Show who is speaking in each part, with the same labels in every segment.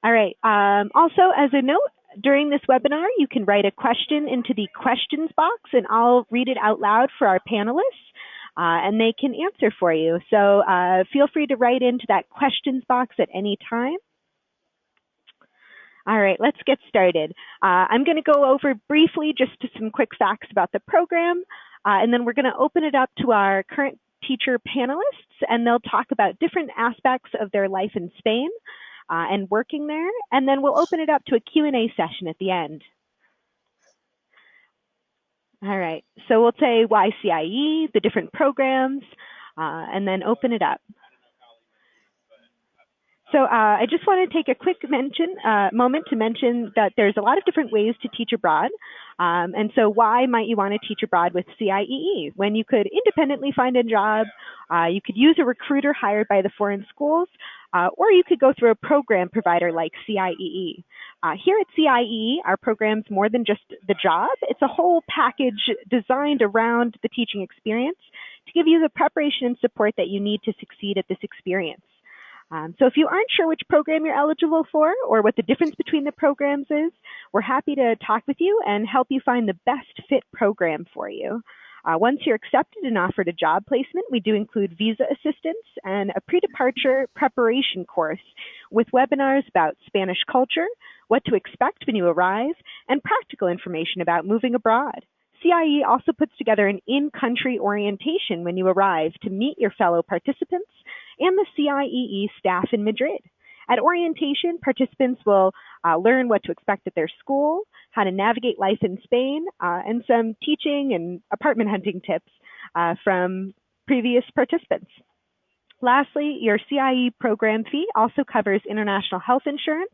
Speaker 1: All right. Also, as a note, during this webinar, you can write a question into the questions box, and I'll read it out loud for our panelists, and they can answer for you. So feel free to write into that questions box at any time. All right, let's get started. I'm going to go over briefly just some quick facts about the program, and then we're going to open it up to our current teacher panelists, and they'll talk about different aspects of their life in Spain and working there, and then we'll open it up to a Q&A session at the end. All right, so we'll say why CIEE, the different programs, and then open it up. So I just want to take a quick moment to mention that there's a lot of different ways to teach abroad. And so why might you want to teach abroad with CIEE? When you could independently find a job, you could use a recruiter hired by the foreign schools, or you could go through a program provider like CIEE. Here at CIEE, our program's more than just the job. It's a whole package designed around the teaching experience to give you the preparation and support that you need to succeed at this experience. So if you aren't sure which program you're eligible for or what the difference between the programs is, we're happy to talk with you and help you find the best fit program for you. Once you're accepted and offered a job placement, we do include visa assistance and a pre-departure preparation course with webinars about Spanish culture, what to expect when you arrive, and practical information about moving abroad. CIEE also puts together an in-country orientation when you arrive to meet your fellow participants and the CIEE staff in Madrid. At orientation, participants will learn what to expect at their school, how to navigate life in Spain, and some teaching and apartment hunting tips from previous participants. Lastly, your CIEE program fee also covers international health insurance.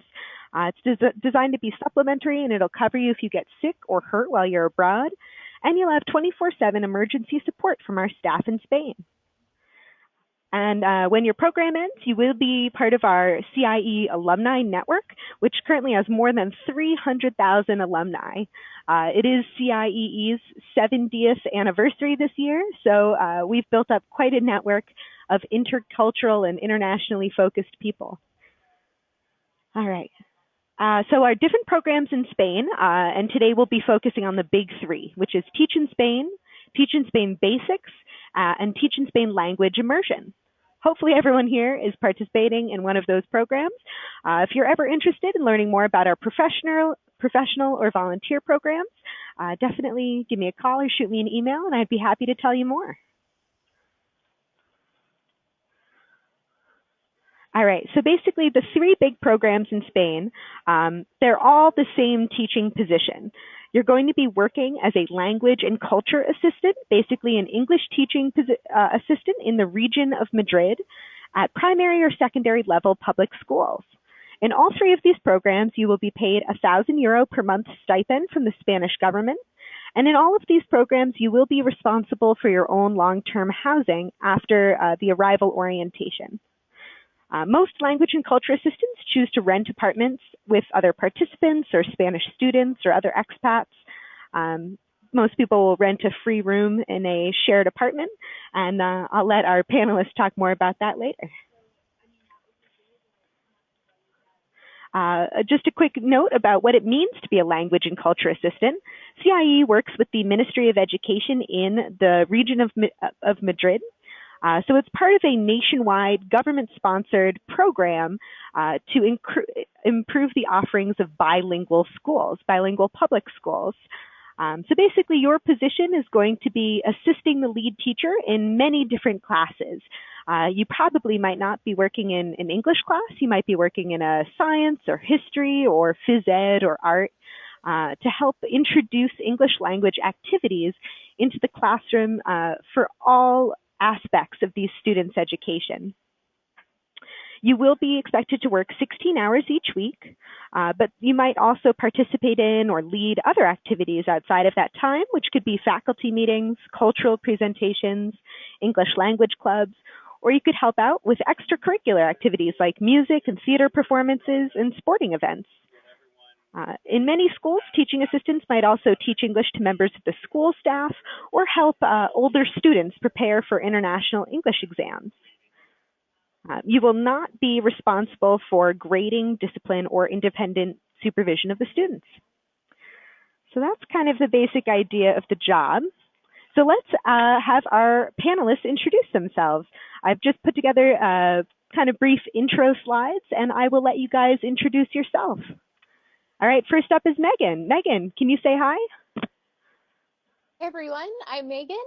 Speaker 1: It's designed to be supplementary, and it'll cover you if you get sick or hurt while you're abroad. And you'll have 24/7 emergency support from our staff in Spain. And when your program ends, you will be part of our CIEE alumni network, which currently has more than 300,000 alumni. It is CIEE's 70th anniversary this year, so we've built up quite a network of intercultural and internationally focused people. All right. So our different programs in Spain, and today we'll be focusing on the big three, which is Teach in Spain Basics, and Teach in Spain Language Immersion. Hopefully everyone here is participating in one of those programs. If you're ever interested in learning more about our professional or volunteer programs, definitely give me a call or shoot me an email, and I'd be happy to tell you more. All right, so basically the three big programs in Spain, they're all the same teaching position. You're going to be working as a language and culture assistant, basically an English teaching assistant in the region of Madrid at primary or secondary level public schools. In all three of these programs, you will be paid €1,000 per month stipend from the Spanish government. And in all of these programs, you will be responsible for your own long-term housing after the arrival orientation. Most language and culture assistants choose to rent apartments with other participants or Spanish students or other expats. Most people will rent a free room in a shared apartment, and I'll let our panelists talk more about that later. Just a quick note about what it means to be a language and culture assistant. CIEE works with the Ministry of Education in the region of Madrid. So it's part of a nationwide government-sponsored program to improve the offerings of bilingual schools, bilingual public schools. So basically, your position is going to be assisting the lead teacher in many different classes. You probably might not be working in an English class. You might be working in a science or history or phys ed or art to help introduce English language activities into the classroom for all aspects of these students' education. You will be expected to work 16 hours each week, but you might also participate in or lead other activities outside of that time, which could be faculty meetings, cultural presentations, English language clubs, or you could help out with extracurricular activities like music and theater performances and sporting events. In many schools, teaching assistants might also teach English to members of the school staff or help older students prepare for international English exams. You will not be responsible for grading, discipline, or independent supervision of the students. So that's kind of the basic idea of the job. So let's have our panelists introduce themselves. I've just put together kind of brief intro slides, and I will let you guys introduce yourself. All right, first up is Megan. Megan, can you say hi?
Speaker 2: Hey everyone, I'm Megan,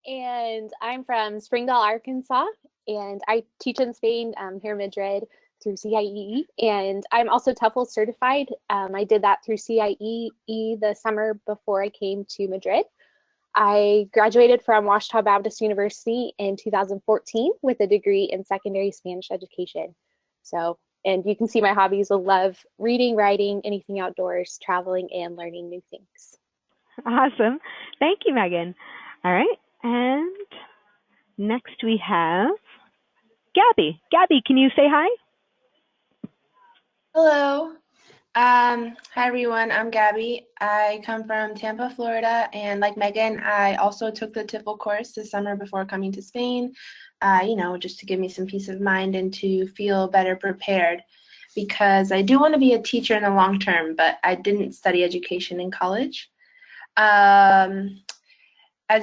Speaker 2: and I'm from Springdale, Arkansas, and I teach in Spain here in Madrid through CIEE, and I'm also Tefl certified. I did that through CIEE the summer before I came to Madrid. I graduated from Washita Baptist University in 2014 with a degree in secondary Spanish education. So, and you can see my hobbies. I love reading, writing, anything outdoors, traveling, and learning new things.
Speaker 1: Awesome. Thank you, Megan. All right, and next we have Gabby. Gabby, can you say hi?
Speaker 3: Hello. Hi everyone, I'm Gabby. I come from Tampa, Florida, and like Megan, I also took the Tefl course this summer before coming to Spain, just to give me some peace of mind and to feel better prepared, because I do want to be a teacher in the long term, but I didn't study education in college. As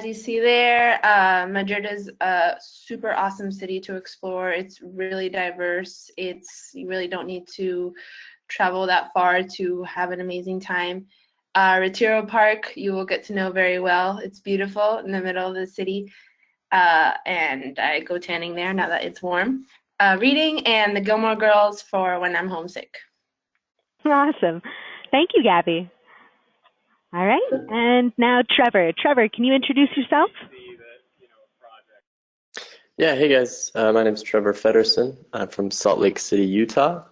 Speaker 3: you see there, Madrid is a super awesome city to explore. It's really diverse. You really don't need to travel that far to have an amazing time. Retiro Park, you will get to know very well. It's beautiful in the middle of the city, and I go tanning there now that it's warm. Reading and the Gilmore Girls for when I'm homesick.
Speaker 1: Awesome. Thank you, Gabby. All right, and now Trevor. Trevor, can you introduce yourself?
Speaker 4: Yeah, hey guys, my name is Trevor Fedderson. I'm from Salt Lake City, Utah.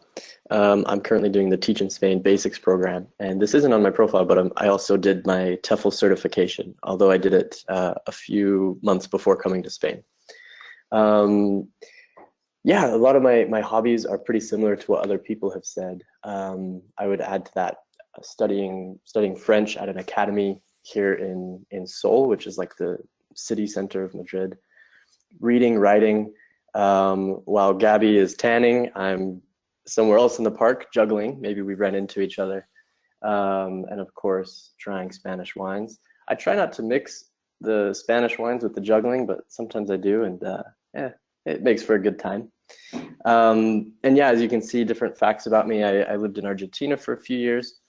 Speaker 4: I'm currently doing the Teach in Spain Basics program, and this isn't on my profile, but I also did my Tefl certification, although I did it a few months before coming to Spain. Yeah, a lot of my hobbies are pretty similar to what other people have said. I would add to that studying French at an academy here in Seoul, which is like the city center of Madrid. Reading, writing. While Gabby is tanning, I'm somewhere else in the park juggling. Maybe we ran into each other. And of course, trying Spanish wines. I try not to mix the Spanish wines with the juggling, but sometimes I do, and yeah, it makes for a good time. And yeah, as you can see, different facts about me. I lived in Argentina for a few years.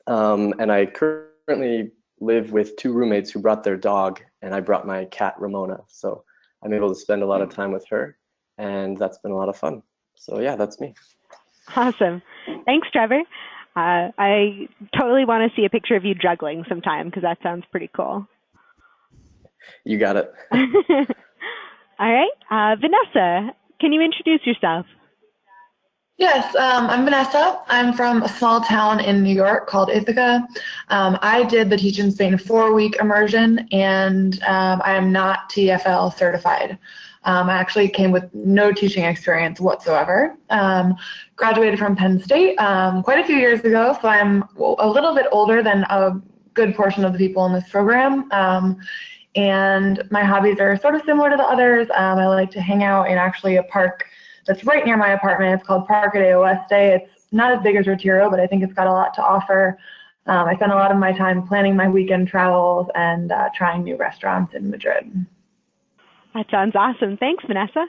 Speaker 4: And I currently live with two roommates who brought their dog, and I brought my cat Ramona. So I'm able to spend a lot of time with her, and that's been a lot of fun. So yeah, that's me.
Speaker 1: Awesome. Thanks, Trevor. I totally want to see a picture of you juggling sometime, because that sounds pretty cool.
Speaker 4: You got it.
Speaker 1: All right. Vanessa, can you introduce yourself?
Speaker 5: Yes, I'm Vanessa. I'm from a small town in New York called Ithaca. I did the Teach in Spain 4-week immersion, and I am not TFL certified. I actually came with no teaching experience whatsoever. Graduated from Penn State quite a few years ago, so I'm a little bit older than a good portion of the people in this program. And my hobbies are sort of similar to the others. I like to hang out in actually a park that's right near my apartment. It's called Parque de Oeste. It's not as big as Retiro, but I think it's got a lot to offer. I spend a lot of my time planning my weekend travels and trying new restaurants in Madrid. That
Speaker 1: sounds awesome. Thanks, Vanessa.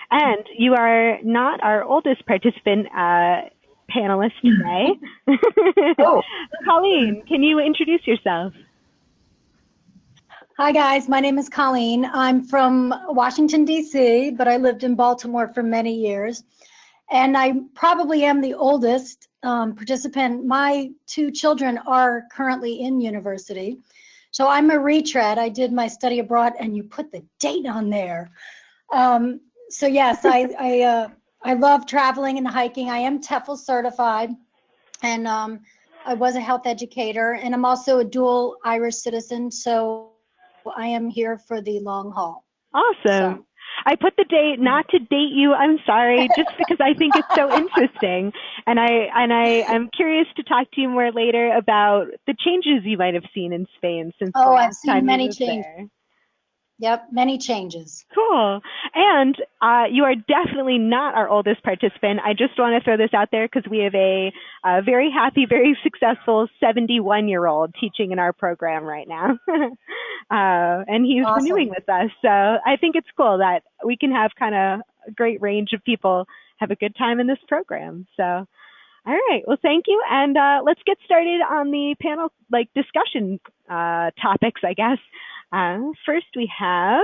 Speaker 1: And you are not our oldest participant panelist today.
Speaker 5: Oh.
Speaker 1: Colleen, can you introduce yourself?
Speaker 6: Hi guys, my name is Colleen. I'm from Washington, D.C., but I lived in Baltimore for many years. And I probably am the oldest participant. My two children are currently in university. So I'm a retread. I did my study abroad, and you put the date on there. So yes, I love traveling and hiking. I am Tefl certified, and I was a health educator, and I'm also a dual Irish citizen. So I am here for the long haul.
Speaker 1: Awesome. So. I put the date not to date you. I'm sorry, just because I think it's so interesting, and I'm curious to talk to you more later about the changes you might have seen in Spain since.
Speaker 6: Oh, I've seen many changes. Yep, many changes.
Speaker 1: Cool. And you are definitely not our oldest participant. I just want to throw this out there because we have a very happy, very successful 71-year-old teaching in our program right now. And he's
Speaker 6: Awesome.
Speaker 1: renewing with us. So I think it's cool that we can have kind of a great range of people have a good time in this program. So, all right. Well, thank you. And let's get started on the panel discussion topics, I guess. First, we have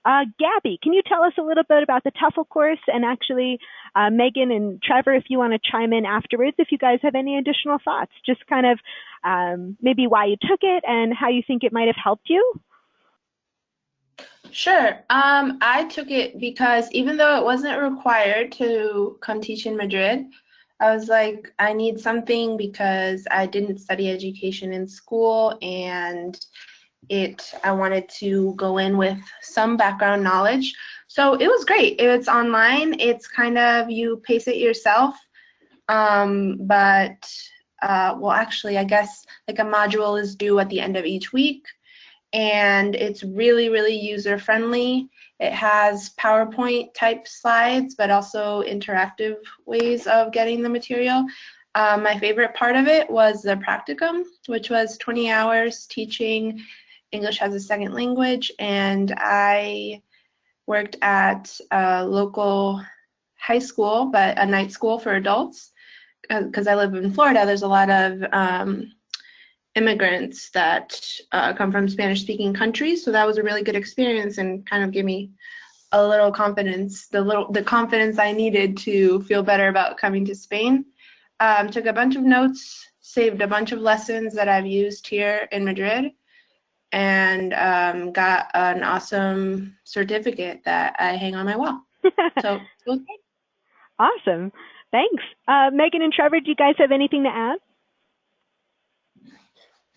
Speaker 1: Gabby. Can you tell us a little bit about the Tefl course? And actually, Megan and Trevor, if you want to chime in afterwards, if you guys have any additional thoughts, just kind of maybe why you took it and how you think it might have helped you.
Speaker 3: Sure. I took it because even though it wasn't required to come teach in Madrid, I was like, I need something because I didn't study education in school, and I wanted to go in with some background knowledge. So it was great. It's online. It's kind of, you pace it yourself. Well, actually, I guess like a module is due at the end of each week, and it's really, really user friendly. It has PowerPoint type slides, but also interactive ways of getting the material. My favorite part of it was the practicum, which was 20 hours teaching English as a second language, and I worked at a local high school, but a night school for adults, because I live in Florida. There's a lot of immigrants that come from Spanish-speaking countries, so that was a really good experience and kind of gave me a little confidence, the confidence I needed to feel better about coming to Spain. Took a bunch of notes, saved a bunch of lessons that I've used here in Madrid, and got an awesome certificate that I hang on my wall. So it was great.
Speaker 1: Awesome. Thanks. Megan and Trevor, do you guys have anything to add?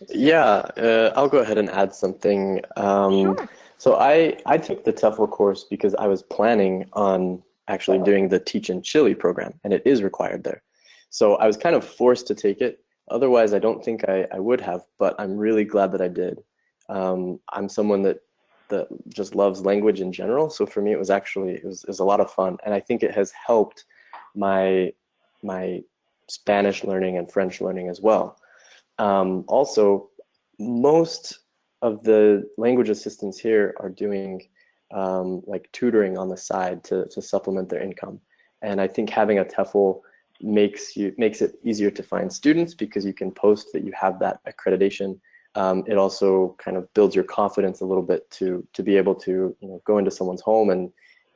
Speaker 4: Yeah, I'll go ahead and add something.
Speaker 1: Sure.
Speaker 4: So I took the Tefl course because I was planning on actually doing the Teach in Chile program, and it is required there. So I was kind of forced to take it. Otherwise, I don't think I would have, but I'm really glad that I did. I'm someone that just loves language in general. So for me, it was a lot of fun. And I think it has helped my Spanish learning and French learning as well. Also, most of the language assistants here are doing like tutoring on the side to supplement their income. And I think having a Tefl makes it easier to find students because you can post that you have that accreditation. It also kind of builds your confidence a little bit to be able to go into someone's home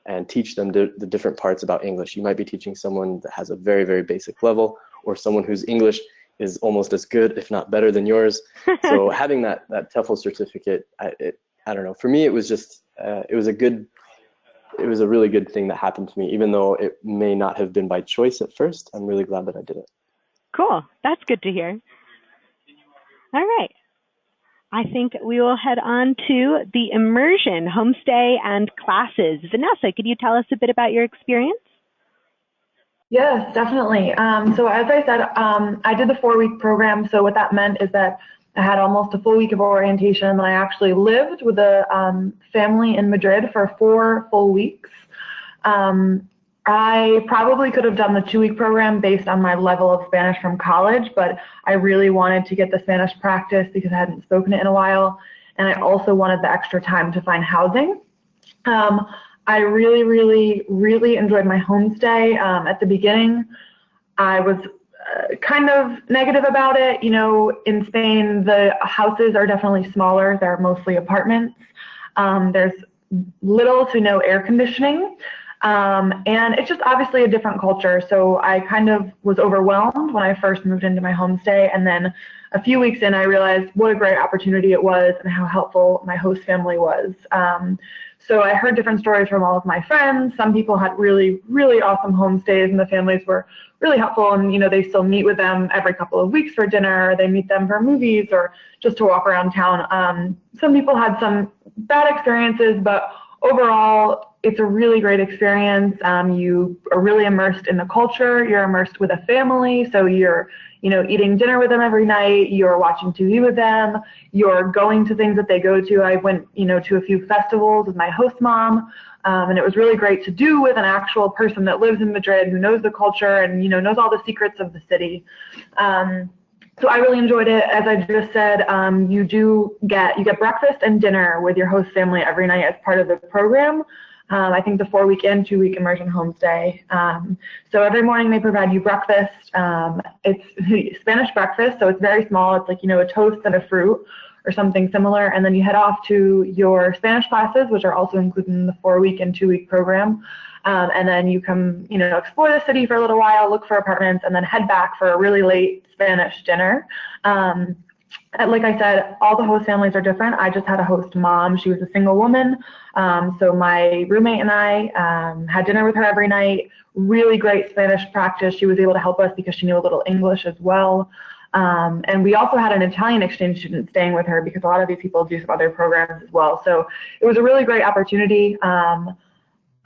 Speaker 4: and teach them the different parts about English. You might be teaching someone that has a very, very basic level, or someone whose English is almost as good, if not better than yours. So having that Tefl certificate, I don't know. For me, it was just it was a really good thing that happened to me, even though it may not have been by choice at first. I'm really glad that I did it.
Speaker 1: Cool. That's good to hear. All right. I think we will head on to the Immersion, homestay, and classes. Vanessa, could you tell us a bit about your experience?
Speaker 5: Yes, definitely. So as I said, I did the 4-week program. So what that meant is that I had almost a full week of orientation, and I actually lived with a family in Madrid for 4 full weeks. I probably could have done the 2-week program based on my level of Spanish from college, but I really wanted to get the Spanish practice because I hadn't spoken it in a while, and I also wanted the extra time to find housing. I really, really, really enjoyed my homestay. At the beginning, I was kind of negative about it. In Spain, the houses are definitely smaller. They're mostly apartments. There's little to no air conditioning. And it's just obviously a different culture. So I kind of was overwhelmed when I first moved into my homestay. And then a few weeks in, I realized what a great opportunity it was and how helpful my host family was. So I heard different stories from all of my friends. Some people had really, really awesome homestays, and the families were really helpful. And, they still meet with them every couple of weeks for dinner, or they meet them for movies or just to walk around town. Some people had some bad experiences, but overall, it's a really great experience. You are really immersed in the culture. You're immersed with a family, so you're, eating dinner with them every night. You're watching TV with them. You're going to things that they go to. I went, to a few festivals with my host mom, and it was really great to do with an actual person that lives in Madrid, who knows the culture and, knows all the secrets of the city. So I really enjoyed it. As I just said, you get breakfast and dinner with your host family every night as part of the program. I think the 4-week and 2-week immersion homestay. So every morning they provide you breakfast. It's Spanish breakfast, so it's very small. It's like, a toast and a fruit or something similar. And then you head off to your Spanish classes, which are also included in the 4-week and 2-week program. And then you come, explore the city for a little while, look for apartments, and then head back for a really late Spanish dinner. Like I said, all the host families are different. I just had a host mom. She was a single woman. So my roommate and I had dinner with her every night. Really great Spanish practice. She was able to help us because she knew a little English as well. And we also had an Italian exchange student staying with her because a lot of these people do some other programs as well. So it was a really great opportunity.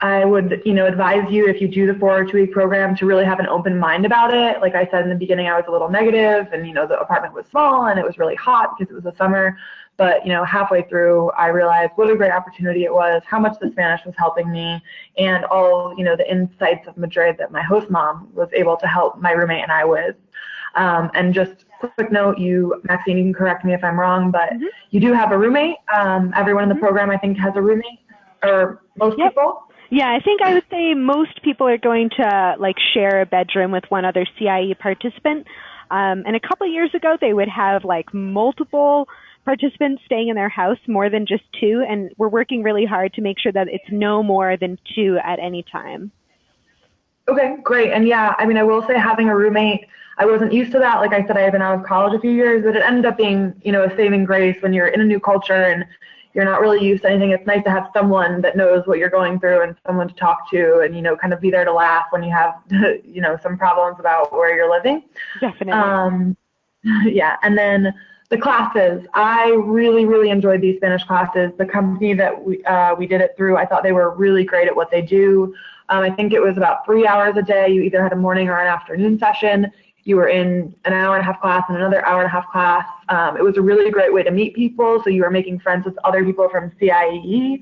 Speaker 5: I would, advise you, if you do the 4 or 2-week program, to really have an open mind about it. Like I said in the beginning, I was a little negative, and, the apartment was small and it was really hot because it was the summer. But, halfway through, I realized what a great opportunity it was, how much the Spanish was helping me, and all, the insights of Madrid that my host mom was able to help my roommate and I with. And just quick note, Maxine, you can correct me if I'm wrong, but you do have a roommate. Everyone in the program, I think, has a roommate, or most people.
Speaker 1: Yeah, I think I would say most people are going to share a bedroom with one other CIEE participant. And a couple of years ago, they would have multiple participants staying in their house, more than just 2. And we're working really hard to make sure that it's no more than 2 at any time.
Speaker 5: Okay, great. And yeah, I will say having a roommate, I wasn't used to that. Like I said, I had been out of college a few years, but it ended up being, a saving grace when you're in a new culture and you're not really used to anything. It's nice to have someone that knows what you're going through and someone to talk to and, kind of be there to laugh when you have, some problems about where you're living.
Speaker 1: Definitely.
Speaker 5: Yeah. And then the classes, I really, really enjoyed these Spanish classes. The company that we did it through, I thought they were really great at what they do. I think it was about 3 hours a day. You either had a morning or an afternoon session. You were in an hour-and-a-half class and another hour-and-a-half class. It was a really great way to meet people. So you were making friends with other people from CIEE,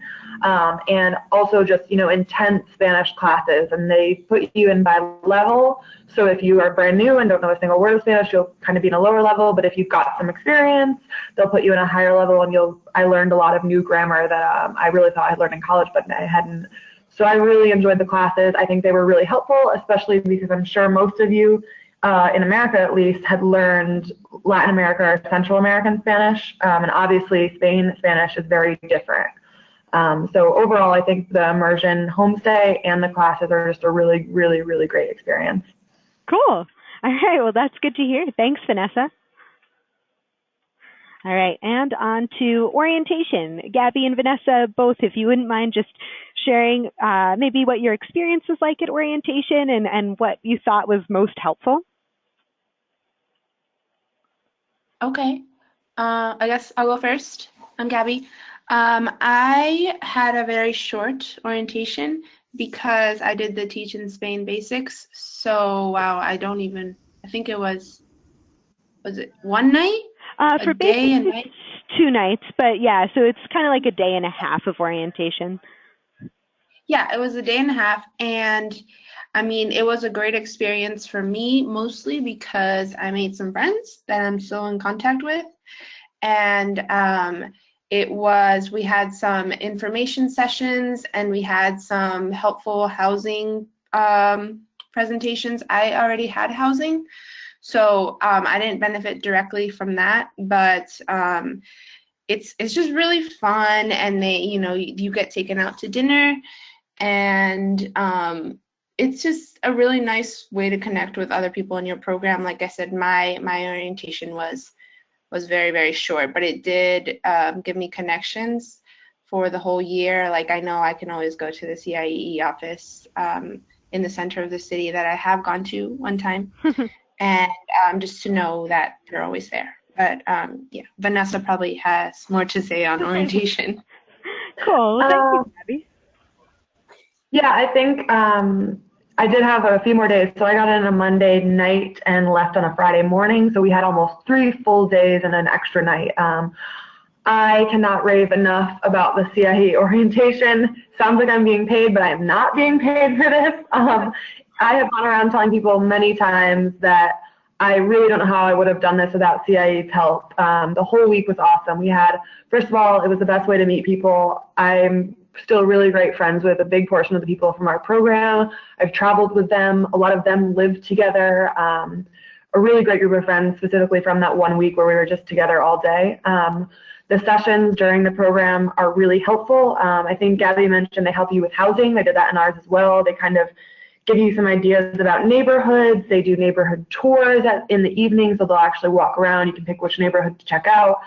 Speaker 5: and also just, intense Spanish classes. And they put you in by level. So if you are brand new and don't know a single word of Spanish, you'll kind of be in a lower level. But if you've got some experience, they'll put you in a higher level. And I learned a lot of new grammar that I really thought I learned in college, but I hadn't. So I really enjoyed the classes. I think they were really helpful, especially because I'm sure most of you in America, at least, had learned Latin America or Central American Spanish. And obviously, Spain Spanish is very different. So overall, I think the immersion homestay and the classes are just a really, really, really great experience.
Speaker 1: Cool. All right. Well, that's good to hear. Thanks, Vanessa. All right. And on to orientation. Gabby and Vanessa, both, if you wouldn't mind just sharing maybe what your experience was like at orientation and what you thought was most helpful.
Speaker 3: Okay. I guess I'll go first. I'm Gabby. I had a very short orientation because I did the Teach in Spain basics. So, wow, I think it was it one night?
Speaker 1: For
Speaker 3: day and night?
Speaker 1: 2 nights, but yeah, so it's kind of like a day and a half of orientation.
Speaker 3: Yeah, it was a day and a half, and it was a great experience for me, mostly because I made some friends that I'm still in contact with, and we had some information sessions, and we had some helpful housing presentations. I already had housing, so I didn't benefit directly from that, but it's just really fun, and you get taken out to dinner, and it's just a really nice way to connect with other people in your program. Like I said, my orientation was very, very short, but it did give me connections for the whole year. Like I know I can always go to the CIEE office in the center of the city that I have gone to one time, and just to know that they're always there. But yeah, Vanessa probably has more to say on orientation.
Speaker 1: Cool. Well, thank you, Gabby.
Speaker 5: Yeah, I think I did have a few more days. So I got in a Monday night and left on a Friday morning. So we had almost 3 full days and an extra night. I cannot rave enough about the CIEE orientation. Sounds like I'm being paid, but I am not being paid for this. I have gone around telling people many times that I really don't know how I would have done this without CIEE's help. The whole week was awesome. We had, first of all, it was the best way to meet people. I'm still really great friends with a big portion of the people from our program. I've traveled with them. A lot of them live together. A really great group of friends, specifically from that 1 week where we were just together all day. The sessions during the program are really helpful. I think Gabby mentioned they help you with housing. They did that in ours as well. They kind of give you some ideas about neighborhoods. They do neighborhood tours in the evening, so they'll actually walk around. You can pick which neighborhood to check out.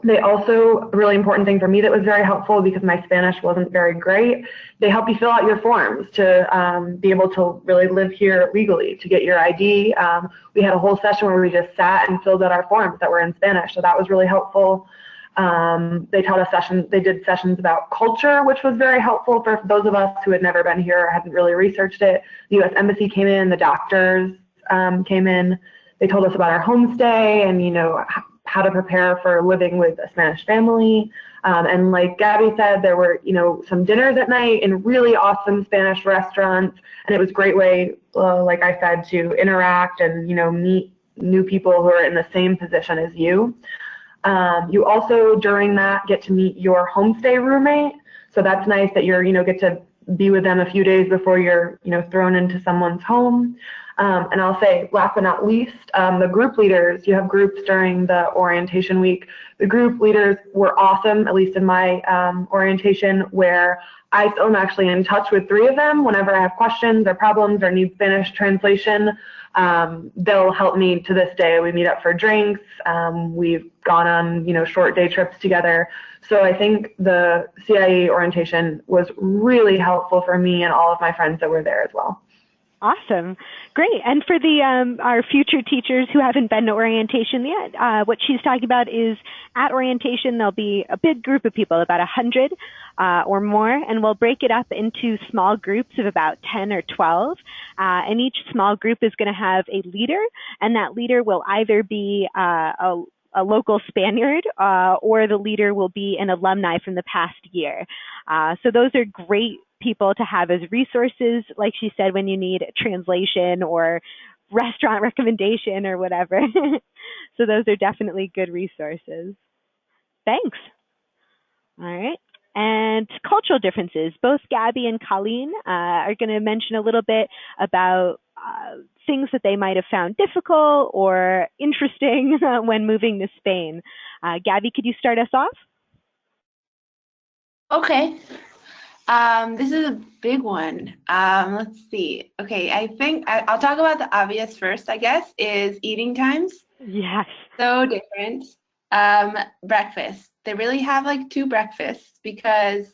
Speaker 5: They also, a really important thing for me that was very helpful because my Spanish wasn't very great, they help you fill out your forms to be able to really live here legally, to get your ID. We had a whole session where we just sat and filled out our forms that were in Spanish, so that was really helpful. They taught us they did sessions about culture, which was very helpful for those of us who had never been here or hadn't really researched it. The U.S. Embassy came in, the doctors came in. They told us about our homestay and, how to prepare for living with a Spanish family. And like Gabby said, there were, some dinners at night in really awesome Spanish restaurants. And it was a great way, like I said, to interact and, meet new people who are in the same position as you. You also, during that, get to meet your homestay roommate. So that's nice that you're, get to be with them a few days before you're, thrown into someone's home. And I'll say, last but not least, the group leaders, you have groups during the orientation week. The group leaders were awesome, at least in my orientation, where I still am actually in touch with 3 of them. Whenever I have questions or problems or need Spanish translation, they'll help me to this day. We meet up for drinks. We've gone on, short day trips together. So I think the CIEE orientation was really helpful for me and all of my friends that were there as well.
Speaker 1: Awesome. Great. And for our future teachers who haven't been to orientation yet, what she's talking about is at orientation, there'll be a big group of people, about 100 or more, and we'll break it up into small groups of about 10 or 12. And each small group is going to have a leader, and that leader will either be a local Spaniard, or the leader will be an alumni from the past year. So those are great people to have as resources, like she said, when you need translation or restaurant recommendation or whatever. So those are definitely good resources. Thanks. All right. And cultural differences. Both Gabby and Colleen are going to mention a little bit about things that they might have found difficult or interesting when moving to Spain. Gabby, could you start us off?
Speaker 3: Okay. This is a big one. Let's see. Okay, I think I'll talk about the obvious first, I guess, is eating times.
Speaker 1: Yes.
Speaker 3: So different. Breakfast. They really have like 2 breakfasts because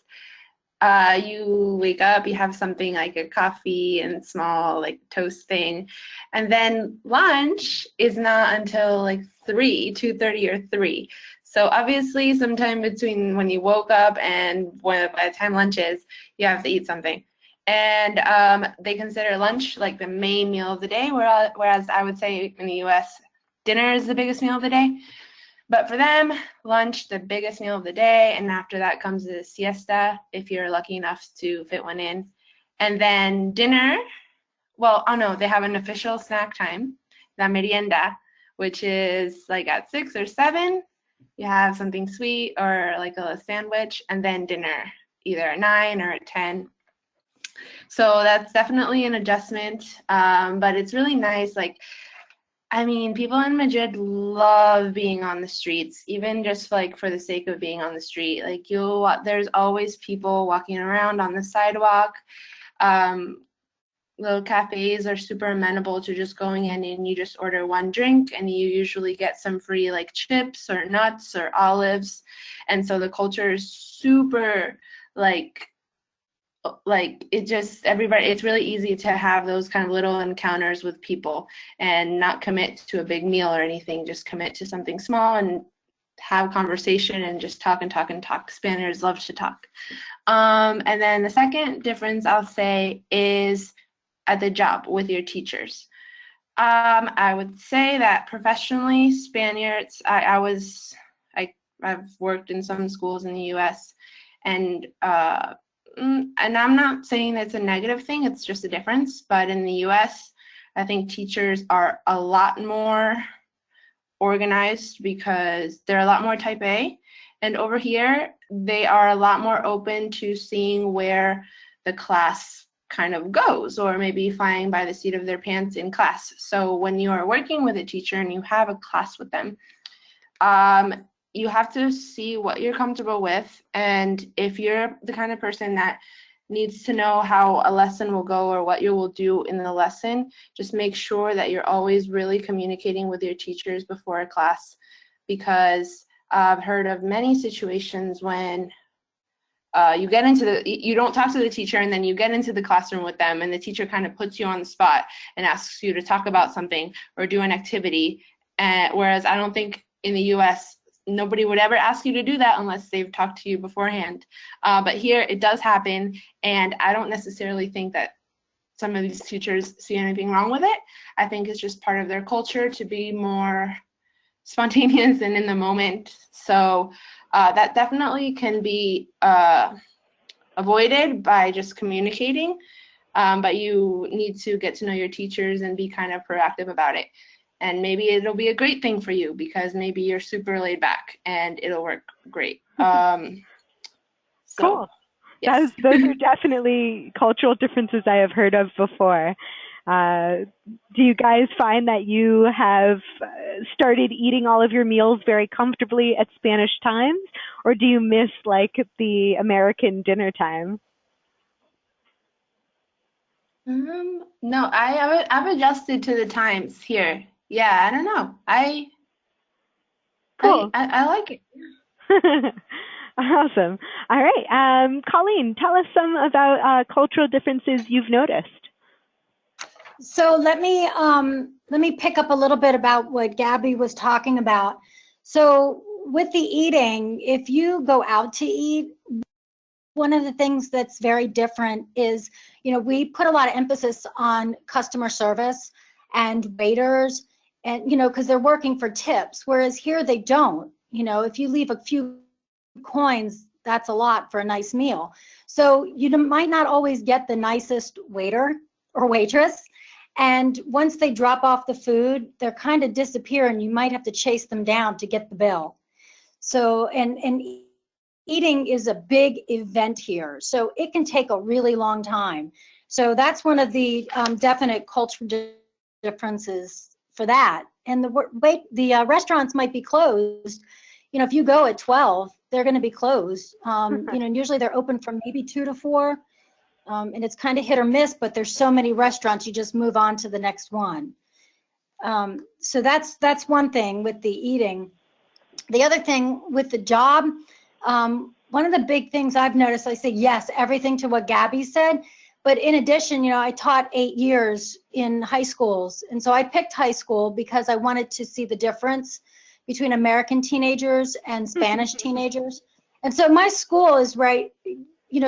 Speaker 3: you wake up, you have something like a coffee and small like toast thing. And then lunch is not until like 2:30 or 3. So obviously sometime between when you woke up and by the time lunch is, you have to eat something. And they consider lunch like the main meal of the day, whereas I would say in the US, dinner is the biggest meal of the day. But for them, lunch, the biggest meal of the day, and after that comes the siesta, if you're lucky enough to fit one in. And then dinner, they have an official snack time, la merienda, which is like at 6 or 7. You have something sweet or like a sandwich, and then dinner, either at 9 or at 10. So that's definitely an adjustment, but it's really nice. People in Madrid love being on the streets, even just like for the sake of being on the street. There's always people walking around on the sidewalk. Little cafes are super amenable to just going in and you just order one drink and you usually get some free like chips or nuts or olives. And so the culture is super it's really easy to have those kind of little encounters with people and not commit to a big meal or anything, just commit to something small and have conversation and just talk and talk and talk. Spaniards love to talk. And then the second difference I'll say is at the job with your teachers. I would say that professionally, Spaniards, I've worked in some schools in the U.S. and I'm not saying that's a negative thing, it's just a difference, but in the U.S., I think teachers are a lot more organized because they're a lot more type A, and over here, they are a lot more open to seeing where the class kind of goes, or maybe flying by the seat of their pants in class. So when you are working with a teacher and you have a class with them, you have to see what you're comfortable with, and if you're the kind of person that needs to know how a lesson will go or what you will do in the lesson, just make sure that you're always really communicating with your teachers before a class, because I've heard of many situations when you don't talk to the teacher, and then you get into the classroom with them, and the teacher kind of puts you on the spot and asks you to talk about something or do an activity, whereas I don't think in the US nobody would ever ask you to do that unless they've talked to you beforehand. But here it does happen, and I don't necessarily think that some of these teachers see anything wrong with it. I think it's just part of their culture to be more spontaneous and in the moment. So that definitely can be avoided by just communicating, but you need to get to know your teachers and be kind of proactive about it. And maybe it'll be a great thing for you because maybe you're super laid back and it'll work great.
Speaker 1: Cool.
Speaker 3: Yes.
Speaker 1: Those are definitely cultural differences I have heard of before. Do you guys find that you have started eating all of your meals very comfortably at Spanish times, or do you miss like the American dinner time?
Speaker 3: No, I've adjusted to the times here. Yeah, I don't know.
Speaker 1: Cool.
Speaker 3: I like it.
Speaker 1: Awesome. All right. Colleen, tell us some about cultural differences you've noticed.
Speaker 6: So let me pick up a little bit about what Gabby was talking about. So with the eating, if you go out to eat, one of the things that's very different is, we put a lot of emphasis on customer service and waiters, and because they're working for tips, whereas here they don't. If you leave a few coins, that's a lot for a nice meal. So you might not always get the nicest waiter or waitress, and once they drop off the food, they're kind of disappear, and you might have to chase them down to get the bill. So and eating is a big event here, so it can take a really long time. So that's one of the definite cultural differences for that. And the restaurants might be closed. If you go at 12, they're going to be closed. And usually they're open from maybe 2 to 4, and it's kind of hit or miss. But there's so many restaurants, you just move on to the next one. So that's one thing with the eating. The other thing with the job, one of the big things I've noticed, I say yes, everything to what Gabby said. But in addition, I taught 8 years in high schools. And so I picked high school because I wanted to see the difference between American teenagers and Spanish teenagers. And so my school is right,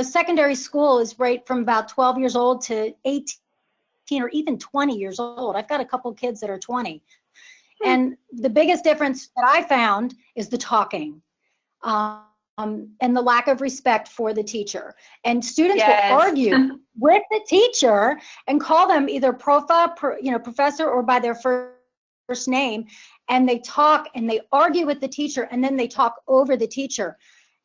Speaker 6: secondary school is right from about 12 years old to 18 or even 20 years old. I've got a couple kids that are 20. And the biggest difference that I found is the talking. And the lack of respect for the teacher. And students will argue with the teacher and call them either professor, or by their first name. And they talk and they argue with the teacher, and then they talk over the teacher.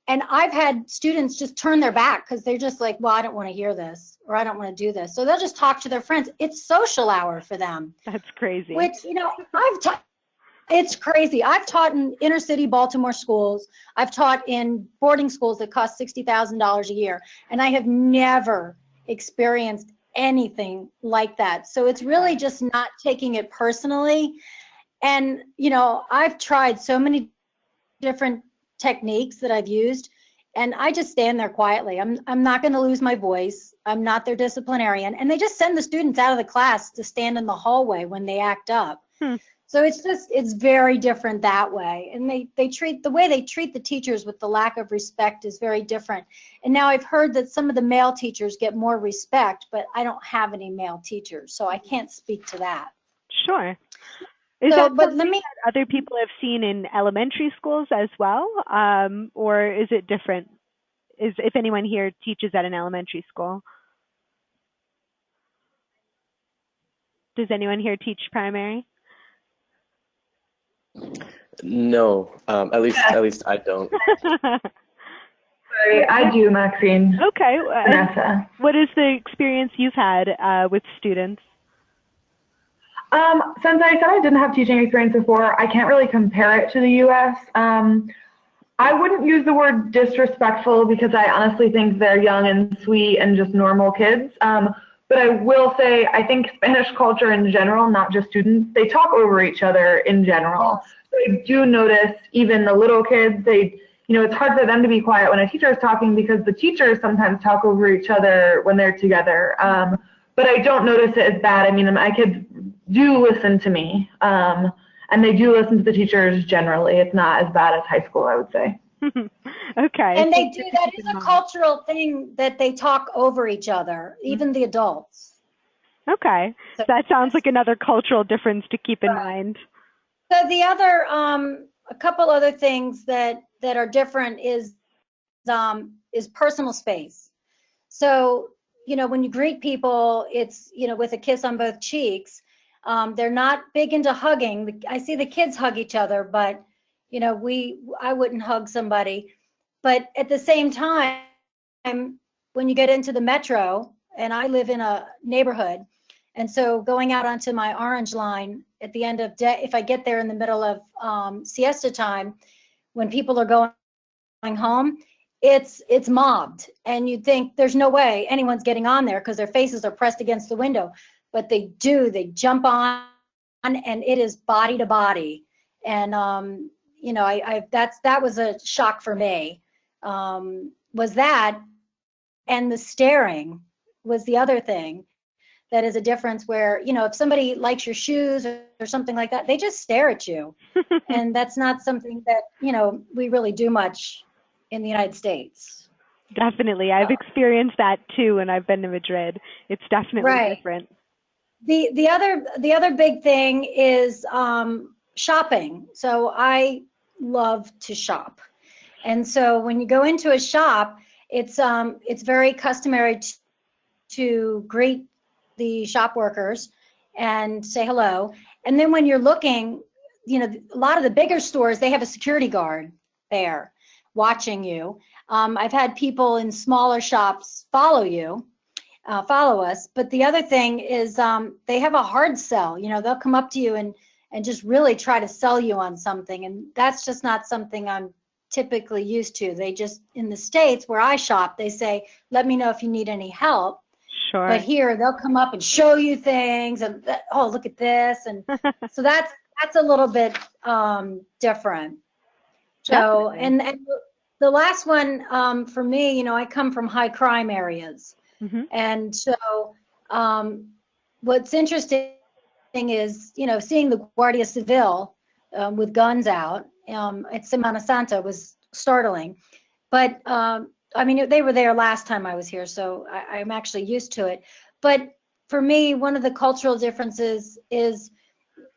Speaker 6: And I've had students just turn their back because they're just like, well, I don't want to hear this, or I don't want to do this. So they'll just talk to their friends. It's social hour for them.
Speaker 1: That's crazy.
Speaker 6: Which, it's crazy. I've taught in inner city Baltimore schools. I've taught in boarding schools that cost $60,000 a year, and I have never experienced anything like that. So it's really just not taking it personally. And, I've tried so many different techniques that I've used, and I just stand there quietly. I'm not going to lose my voice. I'm not their disciplinarian. And they just send the students out of the class to stand in the hallway when they act up. So it's very different that way. And the way they treat the teachers with the lack of respect is very different. And now I've heard that some of the male teachers get more respect, but I don't have any male teachers, so I can't speak to that.
Speaker 1: Sure. Is
Speaker 6: So,
Speaker 1: that
Speaker 6: but
Speaker 1: something
Speaker 6: let me,
Speaker 1: that other people have seen in elementary schools as well? Or is it different? If anyone here teaches at an elementary school? Does anyone here teach primary?
Speaker 4: No, at least I don't.
Speaker 5: Sorry, I do, Maxine.
Speaker 1: Okay.
Speaker 5: Vanessa.
Speaker 1: What is the experience you've had with students?
Speaker 5: Since I said I didn't have teaching experience before, I can't really compare it to the US. I wouldn't use the word disrespectful because I honestly think they're young and sweet and just normal kids. But I will say, I think Spanish culture in general, not just students, they talk over each other in general. So I do notice even the little kids, it's hard for them to be quiet when a teacher is talking because the teachers sometimes talk over each other when they're together. But I don't notice it as bad. I mean, my kids do listen to me, and they do listen to the teachers generally. It's not as bad as high school, I would say.
Speaker 1: Okay.
Speaker 6: and they do, that is a cultural thing that they talk over each other, even the adults.
Speaker 1: Okay.
Speaker 6: So
Speaker 1: That sounds like another cultural difference to keep in mind.
Speaker 6: So the other, a couple other things that are different is personal space. So, when you greet people, it's, with a kiss on both cheeks. They're not big into hugging. I see the kids hug each other, but, I wouldn't hug somebody. But at the same time, when you get into the metro, and I live in a neighborhood, and so going out onto my orange line at the end of day, if I get there in the middle of siesta time, when people are going home, it's mobbed, and you'd think there's no way anyone's getting on there because their faces are pressed against the window, but they do. They jump on, and it is body to body, and that was a shock for me. Was that, and the staring was the other thing. That is a difference where, if somebody likes your shoes or something like that, they just stare at you. And that's not something that, we really do much in the United States.
Speaker 1: Definitely. I've experienced that too when I've been to Madrid. It's definitely different.
Speaker 6: The other big thing is shopping. So I love to shop. And so when you go into a shop, it's very customary to greet the shop workers and say hello. And then when you're looking, a lot of the bigger stores, they have a security guard there watching you. I've had people in smaller shops follow us. But the other thing is they have a hard sell. They'll come up to you and just really try to sell you on something. And that's just not something I'm typically used to. They just, in the States where I shop, they say, let me know if you need any help.
Speaker 1: Sure.
Speaker 6: But here they'll come up and show you things and, oh, look at this. And so that's a little bit different. So, and the last one for me, I come from high crime areas. Mm-hmm. And so what's interesting is, seeing the Guardia Civil with guns out at Semana Santa was startling. But they were there last time I was here, so I'm actually used to it. But for me, one of the cultural differences is,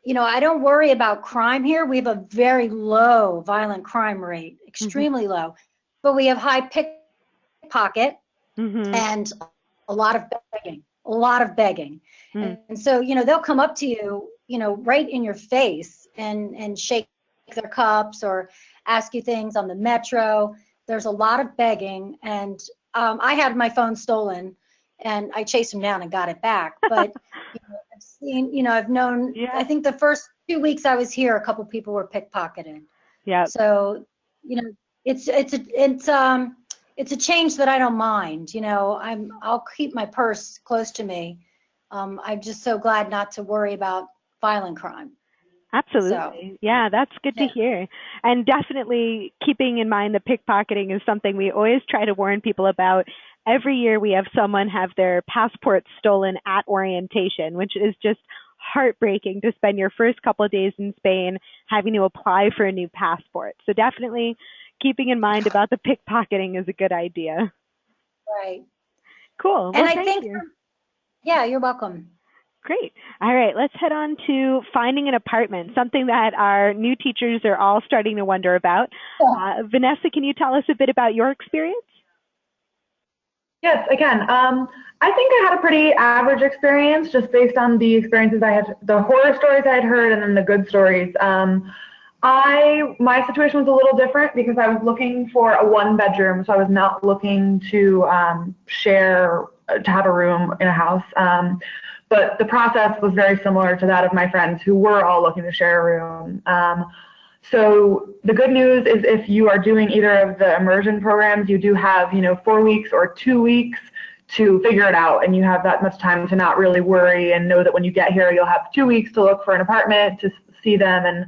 Speaker 6: I don't worry about crime here. We have a very low violent crime rate, extremely low. But we have high pickpocket and a lot of begging. And so, they'll come up to you, right in your face and shake their cups or ask you things on the metro. There's a lot of begging, and I had my phone stolen, and I chased him down and got it back. But I've seen, I've known. Yeah. I think the first 2 weeks I was here, a couple people were pickpocketed. Yeah. So, it's a change that I don't mind. I'll keep my purse close to me. I'm just so glad not to worry about violent crime.
Speaker 1: Absolutely. So, yeah, that's good to hear. And definitely keeping in mind that pickpocketing is something we always try to warn people about. Every year we have someone have their passport stolen at orientation, which is just heartbreaking to spend your first couple of days in Spain having to apply for a new passport. So definitely keeping in mind about the pickpocketing is a good idea.
Speaker 6: Right.
Speaker 1: Cool.
Speaker 6: And
Speaker 1: well,
Speaker 6: I
Speaker 1: thank
Speaker 6: think,
Speaker 1: you.
Speaker 6: Yeah, you're welcome.
Speaker 1: Great. All right, let's head on to finding an apartment, something that our new teachers are all starting to wonder about. Vanessa, can you tell us a bit about your experience?
Speaker 5: Yes, again, I think I had a pretty average experience just based on the experiences I had, the horror stories I had heard and then the good stories. My situation was a little different because I was looking for a 1-bedroom, so I was not looking to to have a room in a house. But the process was very similar to that of my friends who were all looking to share a room. So the good news is if you are doing either of the immersion programs, you do have, 4 weeks or 2 weeks to figure it out, and you have that much time to not really worry and know that when you get here, you'll have 2 weeks to look for an apartment, to see them,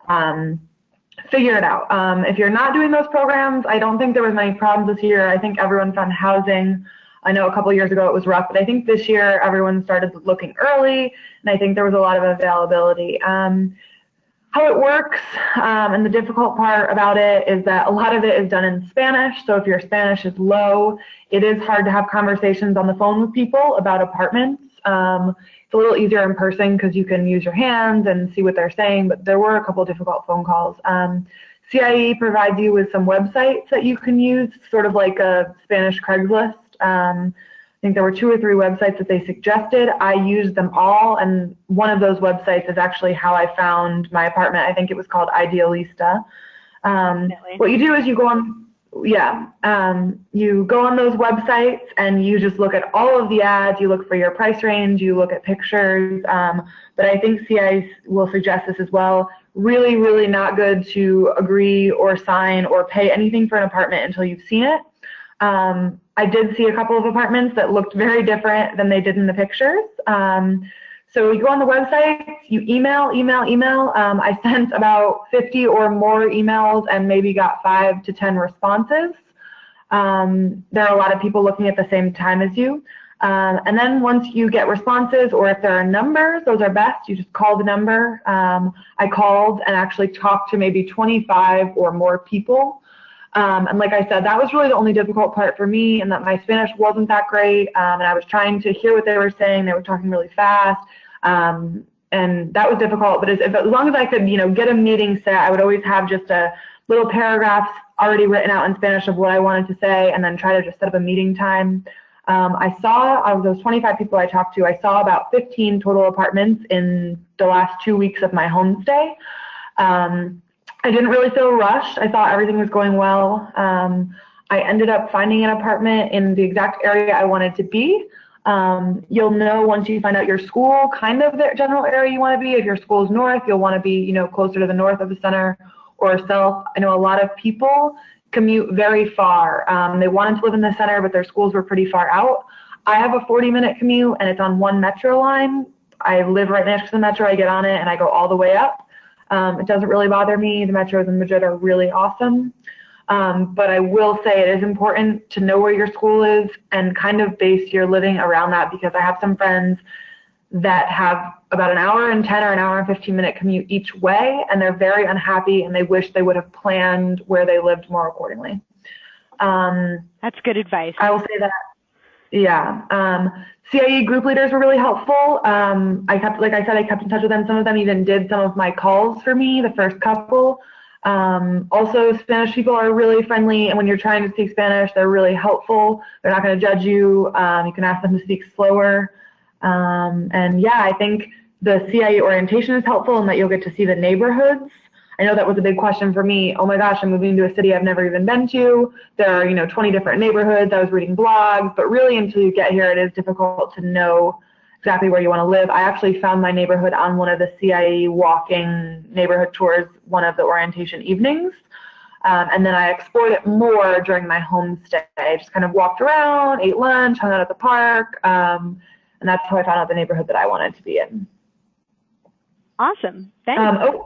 Speaker 5: and figure it out. If you're not doing those programs, I don't think there was many problems this year. I think everyone found housing. I know a couple of years ago it was rough, but I think this year everyone started looking early, and I think there was a lot of availability. How it works, and the difficult part about it is that a lot of it is done in Spanish, so if your Spanish is low, it is hard to have conversations on the phone with people about apartments. It's a little easier in person because you can use your hands and see what they're saying, but there were a couple of difficult phone calls. CIEE provides you with some websites that you can use, sort of like a Spanish Craigslist. I think there were 2 or 3 websites that they suggested. I used them all, and one of those websites is actually how I found my apartment. I think it was called Idealista. What you do is you go on, you go on those websites and you just look at all of the ads. You look for your price range. You look at pictures. But I think CIEE will suggest this as well. Really, really not good to agree or sign or pay anything for an apartment until you've seen it. I did see a couple of apartments that looked very different than they did in the pictures. So you go on the website, you email. I sent about 50 or more emails and maybe got 5 to 10 responses. There are a lot of people looking at the same time as you. And then once you get responses, or if there are numbers, those are best. You just call the number. I called and actually talked to maybe 25 or more people. And like I said, that was really the only difficult part for me, and that my Spanish wasn't that great, and I was trying to hear what they were saying. They were talking really fast, and that was difficult. But as long as I could, get a meeting set, I would always have just a little paragraph already written out in Spanish of what I wanted to say, and then try to just set up a meeting time. Of those 25 people I talked to, I saw about 15 total apartments in the last 2 weeks of my homestay. I didn't really feel rushed. I thought everything was going well. I ended up finding an apartment in the exact area I wanted to be. You'll know once you find out your school, kind of the general area you want to be. If your school is north, you'll want to be, closer to the north of the center or south. I know a lot of people commute very far. They wanted to live in the center, but their schools were pretty far out. I have a 40-minute commute, and it's on one metro line. I live right next to the metro. I get on it, and I go all the way up. It doesn't really bother me. The metros in Madrid are really awesome. But I will say it is important to know where your school is and kind of base your living around that, because I have some friends that have about an hour and 10 or an hour and 15-minute commute each way, and they're very unhappy, and they wish they would have planned where they lived more accordingly.
Speaker 1: That's good advice.
Speaker 5: I will say that. Yeah. CIEE group leaders were really helpful. I kept in touch with them. Some of them even did some of my calls for me, the first couple. Also, Spanish people are really friendly, and when you're trying to speak Spanish, they're really helpful. They're not going to judge you. You can ask them to speak slower. And yeah, I think the CIEE orientation is helpful in that you'll get to see the neighborhoods. I know that was a big question for me. Oh my gosh, I'm moving to a city I've never even been to. There are, 20 different neighborhoods. I was reading blogs, but really until you get here, it is difficult to know exactly where you want to live. I actually found my neighborhood on one of the CIEE walking neighborhood tours, one of the orientation evenings. And then I explored it more during my homestay. I just kind of walked around, ate lunch, hung out at the park, and that's how I found out the neighborhood that I wanted to be in.
Speaker 1: Awesome. Thanks.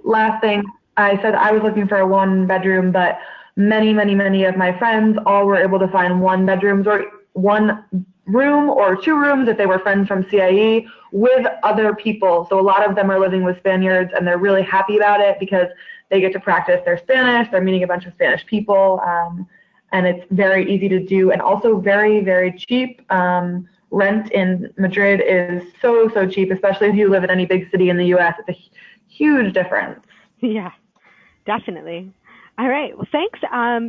Speaker 5: Last thing, I said I was looking for a 1-bedroom, but many of my friends all were able to find 1-bedrooms or one room or two rooms if they were friends from CIEE with other people. So a lot of them are living with Spaniards, and they're really happy about it because they get to practice their Spanish. They're meeting a bunch of Spanish people, and it's very easy to do and also very, very cheap. Rent in Madrid is so, so cheap, especially if you live in any big city in the US. It's a huge difference.
Speaker 1: Yeah, definitely. All right. Well, thanks.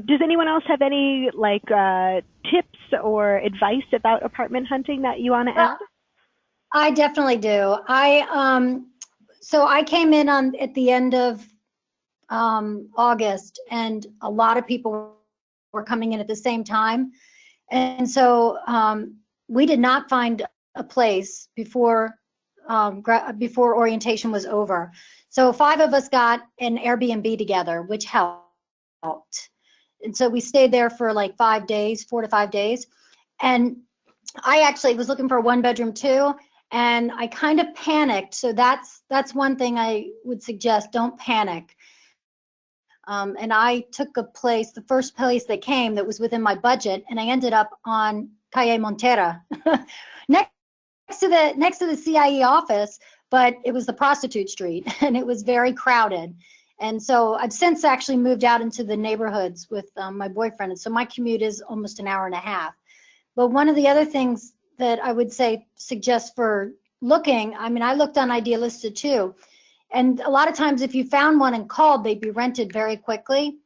Speaker 1: Does anyone else have any tips or advice about apartment hunting that you want to add?
Speaker 6: I definitely do. So I came in at the end of August, and a lot of people were coming in at the same time, and so we did not find a place before orientation was over. So 5 of us got an Airbnb together, which helped. And so we stayed there for like 5 days, 4 to 5 days. And I actually was looking for a 1-bedroom too, and I kind of panicked. So that's one thing I would suggest: don't panic. And I took a place, the first place that came that was within my budget, and I ended up on Calle Montera, next to the CIEE office, but it was the prostitute street, and it was very crowded. And so I've since actually moved out into the neighborhoods with my boyfriend, and so my commute is almost an hour and a half. But one of the other things that I would suggest for looking, I mean, I looked on Idealista too, and a lot of times if you found one and called, they'd be rented very quickly.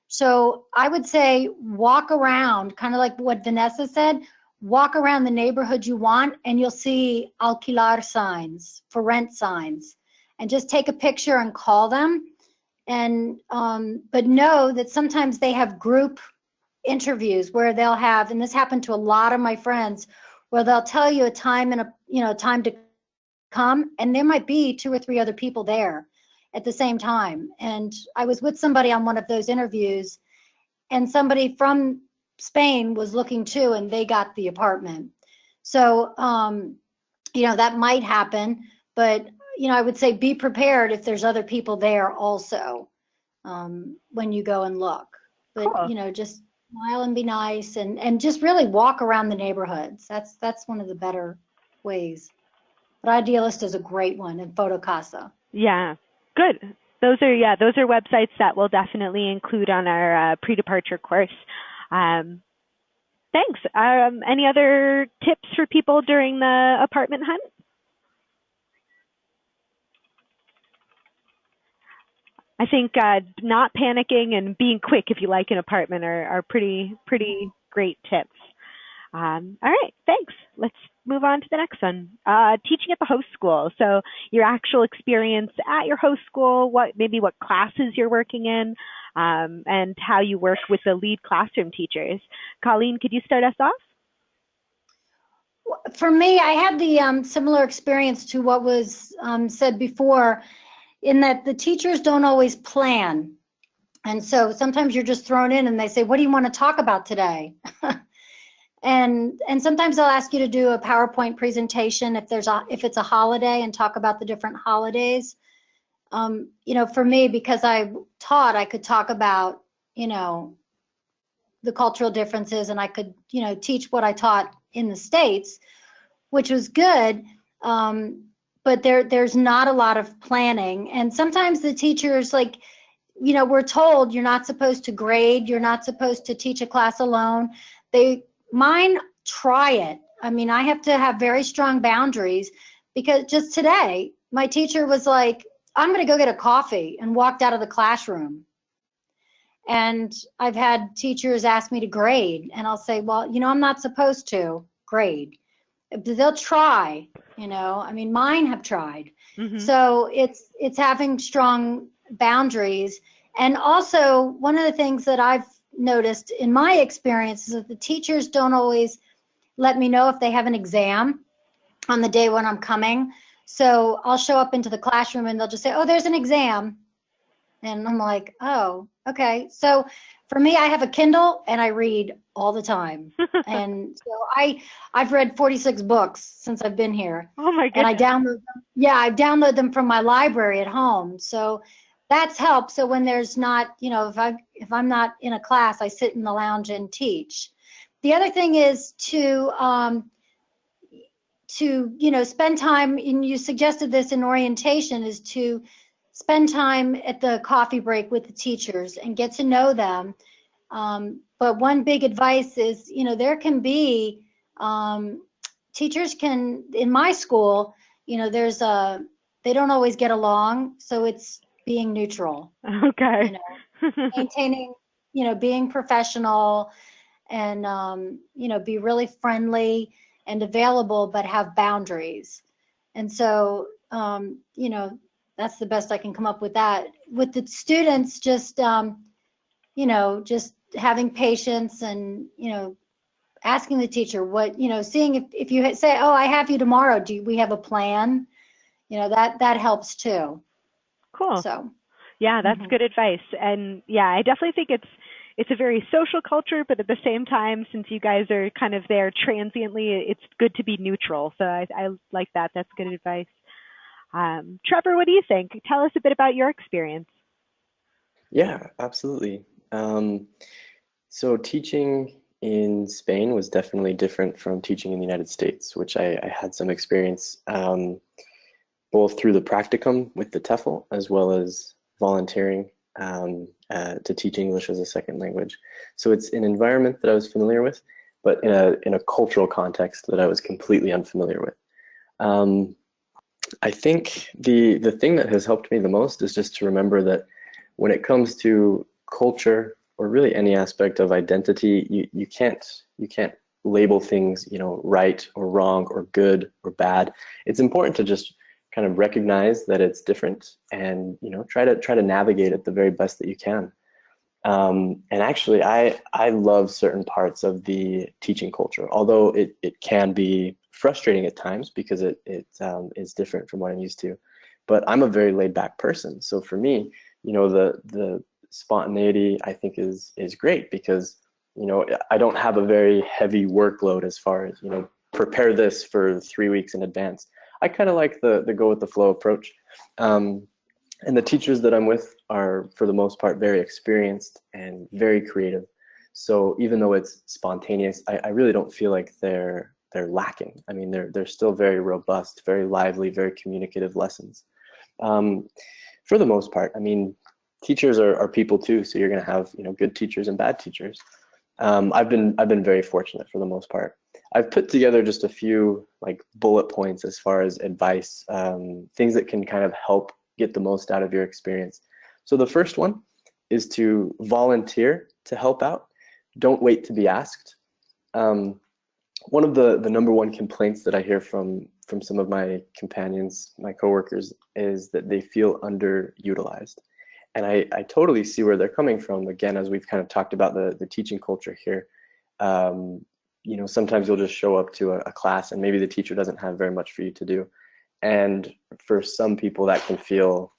Speaker 6: So I would say walk around, kind of like what Vanessa said, walk around the neighborhood you want, and you'll see alquilar signs, for rent signs, and just take a picture and call them. And but know that sometimes they have group interviews where they'll have, and this happened to a lot of my friends, where they'll tell you a time and a time to come, and there might be 2 or 3 other people there at the same time. And I was with somebody on one of those interviews, and somebody from Spain was looking too, and they got the apartment. So that might happen, but I would say be prepared if there's other people there also when you go and look. But
Speaker 1: cool.
Speaker 6: Just smile and be nice, and just really walk around the neighborhoods. That's one of the better ways. But Idealist is a great one, and Fotocasa.
Speaker 1: Yeah, good. Those are websites that we'll definitely include on our pre-departure course. Thanks. Any other tips for people during the apartment hunt? I think not panicking and being quick if you like an apartment are pretty great tips. All right, thanks. Let's move on to the next one. Teaching at the host school. So your actual experience at your host school, what classes you're working in, and how you work with the lead classroom teachers. Colleen, could you start us off?
Speaker 6: For me, I had the similar experience to what was said before, in that the teachers don't always plan. And so sometimes you're just thrown in and they say, what do you want to talk about today? And sometimes they'll ask you to do a PowerPoint presentation if it's a holiday, and talk about the different holidays. For me, because I taught, I could talk about, the cultural differences, and I could, teach what I taught in the States, which was good. But there's not a lot of planning. And sometimes the teachers, we're told you're not supposed to grade, you're not supposed to teach a class alone. Mine try it. I mean, I have to have very strong boundaries, because just today, my teacher was like, I'm going to go get a coffee, and walked out of the classroom. And I've had teachers ask me to grade, and I'll say, well, I'm not supposed to grade. They'll try, mine have tried. Mm-hmm. So it's having strong boundaries. And also, one of the things that I've noticed in my experience is that the teachers don't always let me know if they have an exam on the day when I'm coming. So I'll show up into the classroom and they'll just say, oh, there's an exam. And I'm like, oh, okay. So for me, I have a Kindle and I read all the time. And so I've read 46 books since I've been here.
Speaker 1: Oh my goodness.
Speaker 6: And I download them. Yeah, I download them from my library at home. So that's helped. So when there's not, if I'm not in a class, I sit in the lounge and teach. the other thing is to, you know, spend time, and you suggested this in orientation, is to spend time at the coffee break with the teachers and get to know them. But one big advice is, you know, there can be, teachers can, in my school, you know, they don't always get along, so it's being neutral.
Speaker 1: Okay.
Speaker 6: You know, maintaining, you know, being professional and, you know, be really friendly and available, but have boundaries. And so, you know, that's the best I can come up with that. With the students, just, you know, just having patience and, you know, asking the teacher what, you know, seeing if you say, oh, I have you tomorrow, do we have a plan? You know, that helps too.
Speaker 1: Cool.
Speaker 6: So.
Speaker 1: Yeah, that's good advice. And yeah, I definitely think it's a very social culture, but at the same time, since you guys are kind of there transiently, it's good to be neutral. So I like that. That's good advice. Trevor, what do you think? Tell us a bit about your experience.
Speaker 4: Yeah, absolutely. So teaching in Spain was definitely different from teaching in the United States, which I had some experience both through the practicum with the Tefl as well as volunteering to teach English as a second language. So it's an environment that I was familiar with, but in a cultural context that I was completely unfamiliar with. I think the thing that has helped me the most is just to remember that when it comes to culture or really any aspect of identity, you can't label things, you know, right or wrong or good or bad. It's important to just kind of recognize that it's different and, you know, try to navigate it the very best that you can. And actually, I love certain parts of the teaching culture, although it can be frustrating at times because it is different from what I'm used to. But I'm a very laid back person, so for me, you know, the spontaneity I think is great because, you know, I don't have a very heavy workload as far as, you know, prepare this for 3 weeks in advance. I kind of like the go with the flow approach. And the teachers that I'm with are, for the most part, very experienced and very creative. So even though it's spontaneous, I really don't feel like they're lacking. I mean, they're still very robust, very lively, very communicative lessons. For the most part, I mean, teachers are people too, so you're going to have, you know, good teachers and bad teachers. I've been very fortunate for the most part. I've put together just a few like bullet points as far as advice, things that can kind of help get the most out of your experience. So the first one is to volunteer to help out. Don't wait to be asked. One of the number one complaints that I hear from some of my companions, my coworkers, is that they feel underutilized. And I totally see where they're coming from. Again, as we've kind of talked about the teaching culture here, you know, sometimes you'll just show up to a class and maybe the teacher doesn't have very much for you to do. And for some people that can feel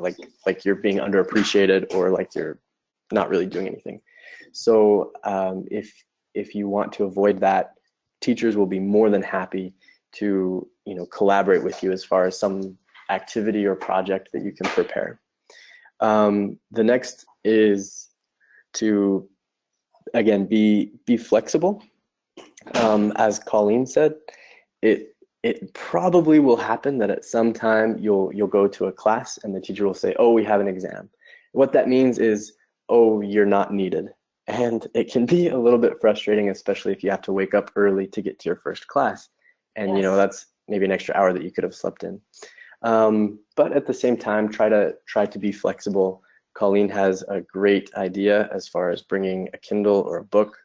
Speaker 4: like you're being underappreciated or like you're not really doing anything. So if you want to avoid that, teachers will be more than happy to, you know, collaborate with you as far as some activity or project that you can prepare. The next is to, again, be flexible. As Colleen said, it probably will happen that at some time you'll go to a class and the teacher will say, oh, we have an exam. What that means is, oh, you're not needed. And it can be a little bit frustrating, especially if you have to wake up early to get to your first class. And yes, you know, that's maybe an extra hour that you could have slept in. But at the same time, try to be flexible. Colleen has a great idea as far as bringing a Kindle or a book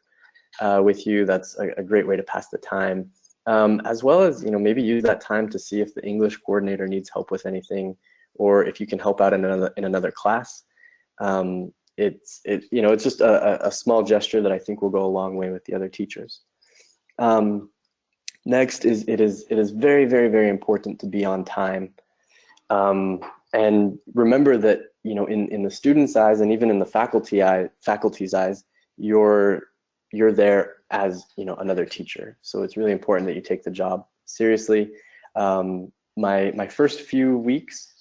Speaker 4: with you. That's a great way to pass the time. As well as, you know, maybe use that time to see if the English coordinator needs help with anything, or if you can help out in another class. It's just a small gesture that I think will go a long way with the other teachers. Next is it is very, very, very important to be on time. And remember that, you know, in the student's eyes and even in the faculty's eyes, you're there as, you know, another teacher. So it's really important that you take the job seriously. My first few weeks,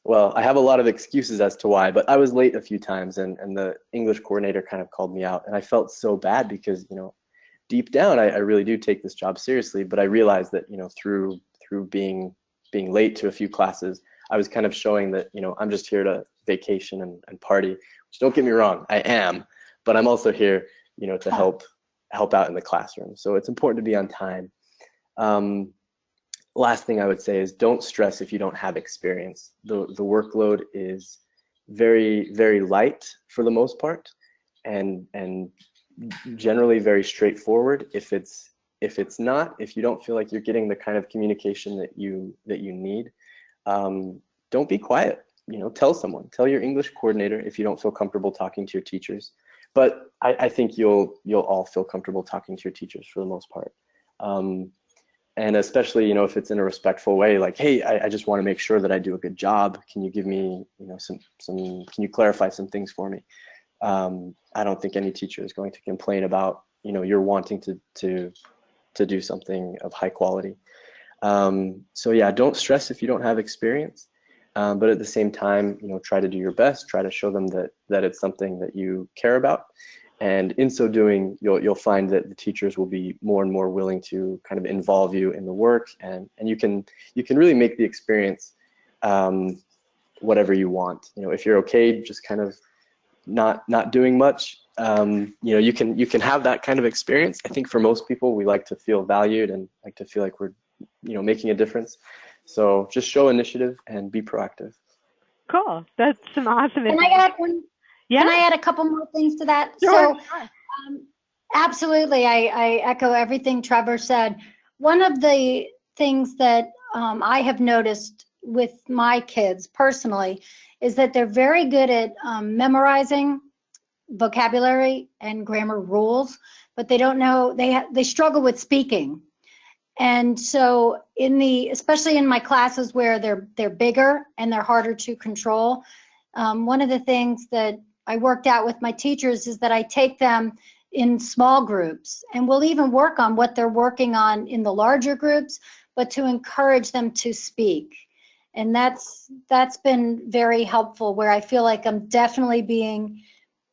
Speaker 4: well, I have a lot of excuses as to why, but I was late a few times, and the English coordinator kind of called me out, and I felt so bad because, deep down, I really do take this job seriously, but I realized that, through being late to a few classes, I was kind of showing that, I'm just here to vacation and party, which, don't get me wrong, I am, but I'm also here, to help out in the classroom. So it's important to be on time. Last thing I would say is don't stress if you don't have experience. The workload is very, very light for the most part, and generally very straightforward. If it's not, if you don't feel like you're getting the kind of communication that you need, don't be quiet. Tell someone. Tell your English coordinator if you don't feel comfortable talking to your teachers. But I think you'll all feel comfortable talking to your teachers for the most part. And especially, if it's in a respectful way, like, hey, I just want to make sure that I do a good job. Can you give me, can you clarify some things for me? I don't think any teacher is going to complain about, you're wanting to do something of high quality. So yeah, don't stress if you don't have experience, but at the same time, try to do your best, try to show them that it's something that you care about. And in so doing, you'll find that the teachers will be more and more willing to kind of involve you in the work, and you can really make the experience whatever you want. If you're okay just kind of not doing much, you can have that kind of experience. I think for most people, we like to feel valued and like to feel like we're making a difference. So just show initiative and be proactive.
Speaker 1: Cool. That's some awesome
Speaker 6: Can I add one?
Speaker 1: Yeah.
Speaker 6: Can I add a couple more things to that?
Speaker 1: Sure.
Speaker 6: So, absolutely, I echo everything Trevor said. One of the things that I have noticed with my kids personally is that they're very good at memorizing vocabulary and grammar rules, but they don't know, they struggle with speaking. And so especially in my classes where they're bigger and they're harder to control, one of the things that I worked out with my teachers is that I take them in small groups, and we'll even work on what they're working on in the larger groups, but to encourage them to speak. And that's been very helpful, where I feel like I'm definitely being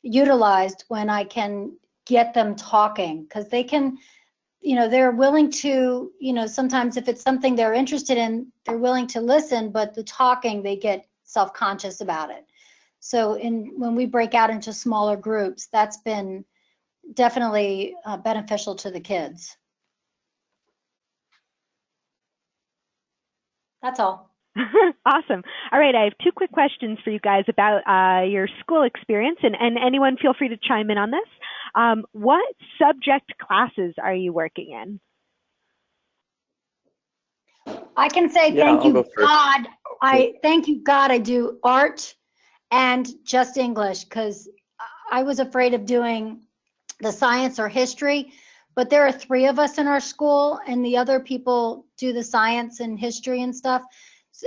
Speaker 6: utilized when I can get them talking, because they can, they're willing to, sometimes if it's something they're interested in, they're willing to listen, but the talking, they get self-conscious about it. So when we break out into smaller groups, that's been definitely beneficial to the kids. That's all.
Speaker 1: Awesome. All right, I have two quick questions for you guys about your school experience, and anyone feel free to chime in on this. What subject classes are you working in?
Speaker 6: I can say thank you, God. Thank you, God, I do art and just English, because I was afraid of doing the science or history, but there are 3 of us in our school, and the other people do the science and history and stuff,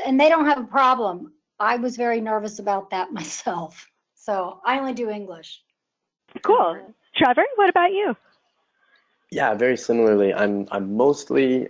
Speaker 6: and they don't have a problem. I was very nervous about that myself, so I only do English.
Speaker 1: Cool. Trevor, what about you?
Speaker 4: Yeah, very similarly. I'm mostly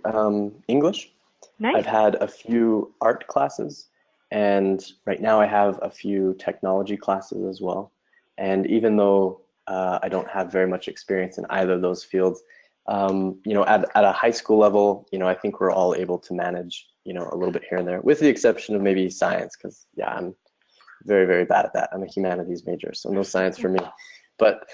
Speaker 4: English.
Speaker 1: Nice.
Speaker 4: I've had a few art classes, and right now I have a few technology classes as well. And even though I don't have very much experience in either of those fields, at a high school level, I think we're all able to manage, a little bit here and there, with the exception of maybe science, because yeah, I'm very, very bad at that. I'm a humanities major, so no science for me. But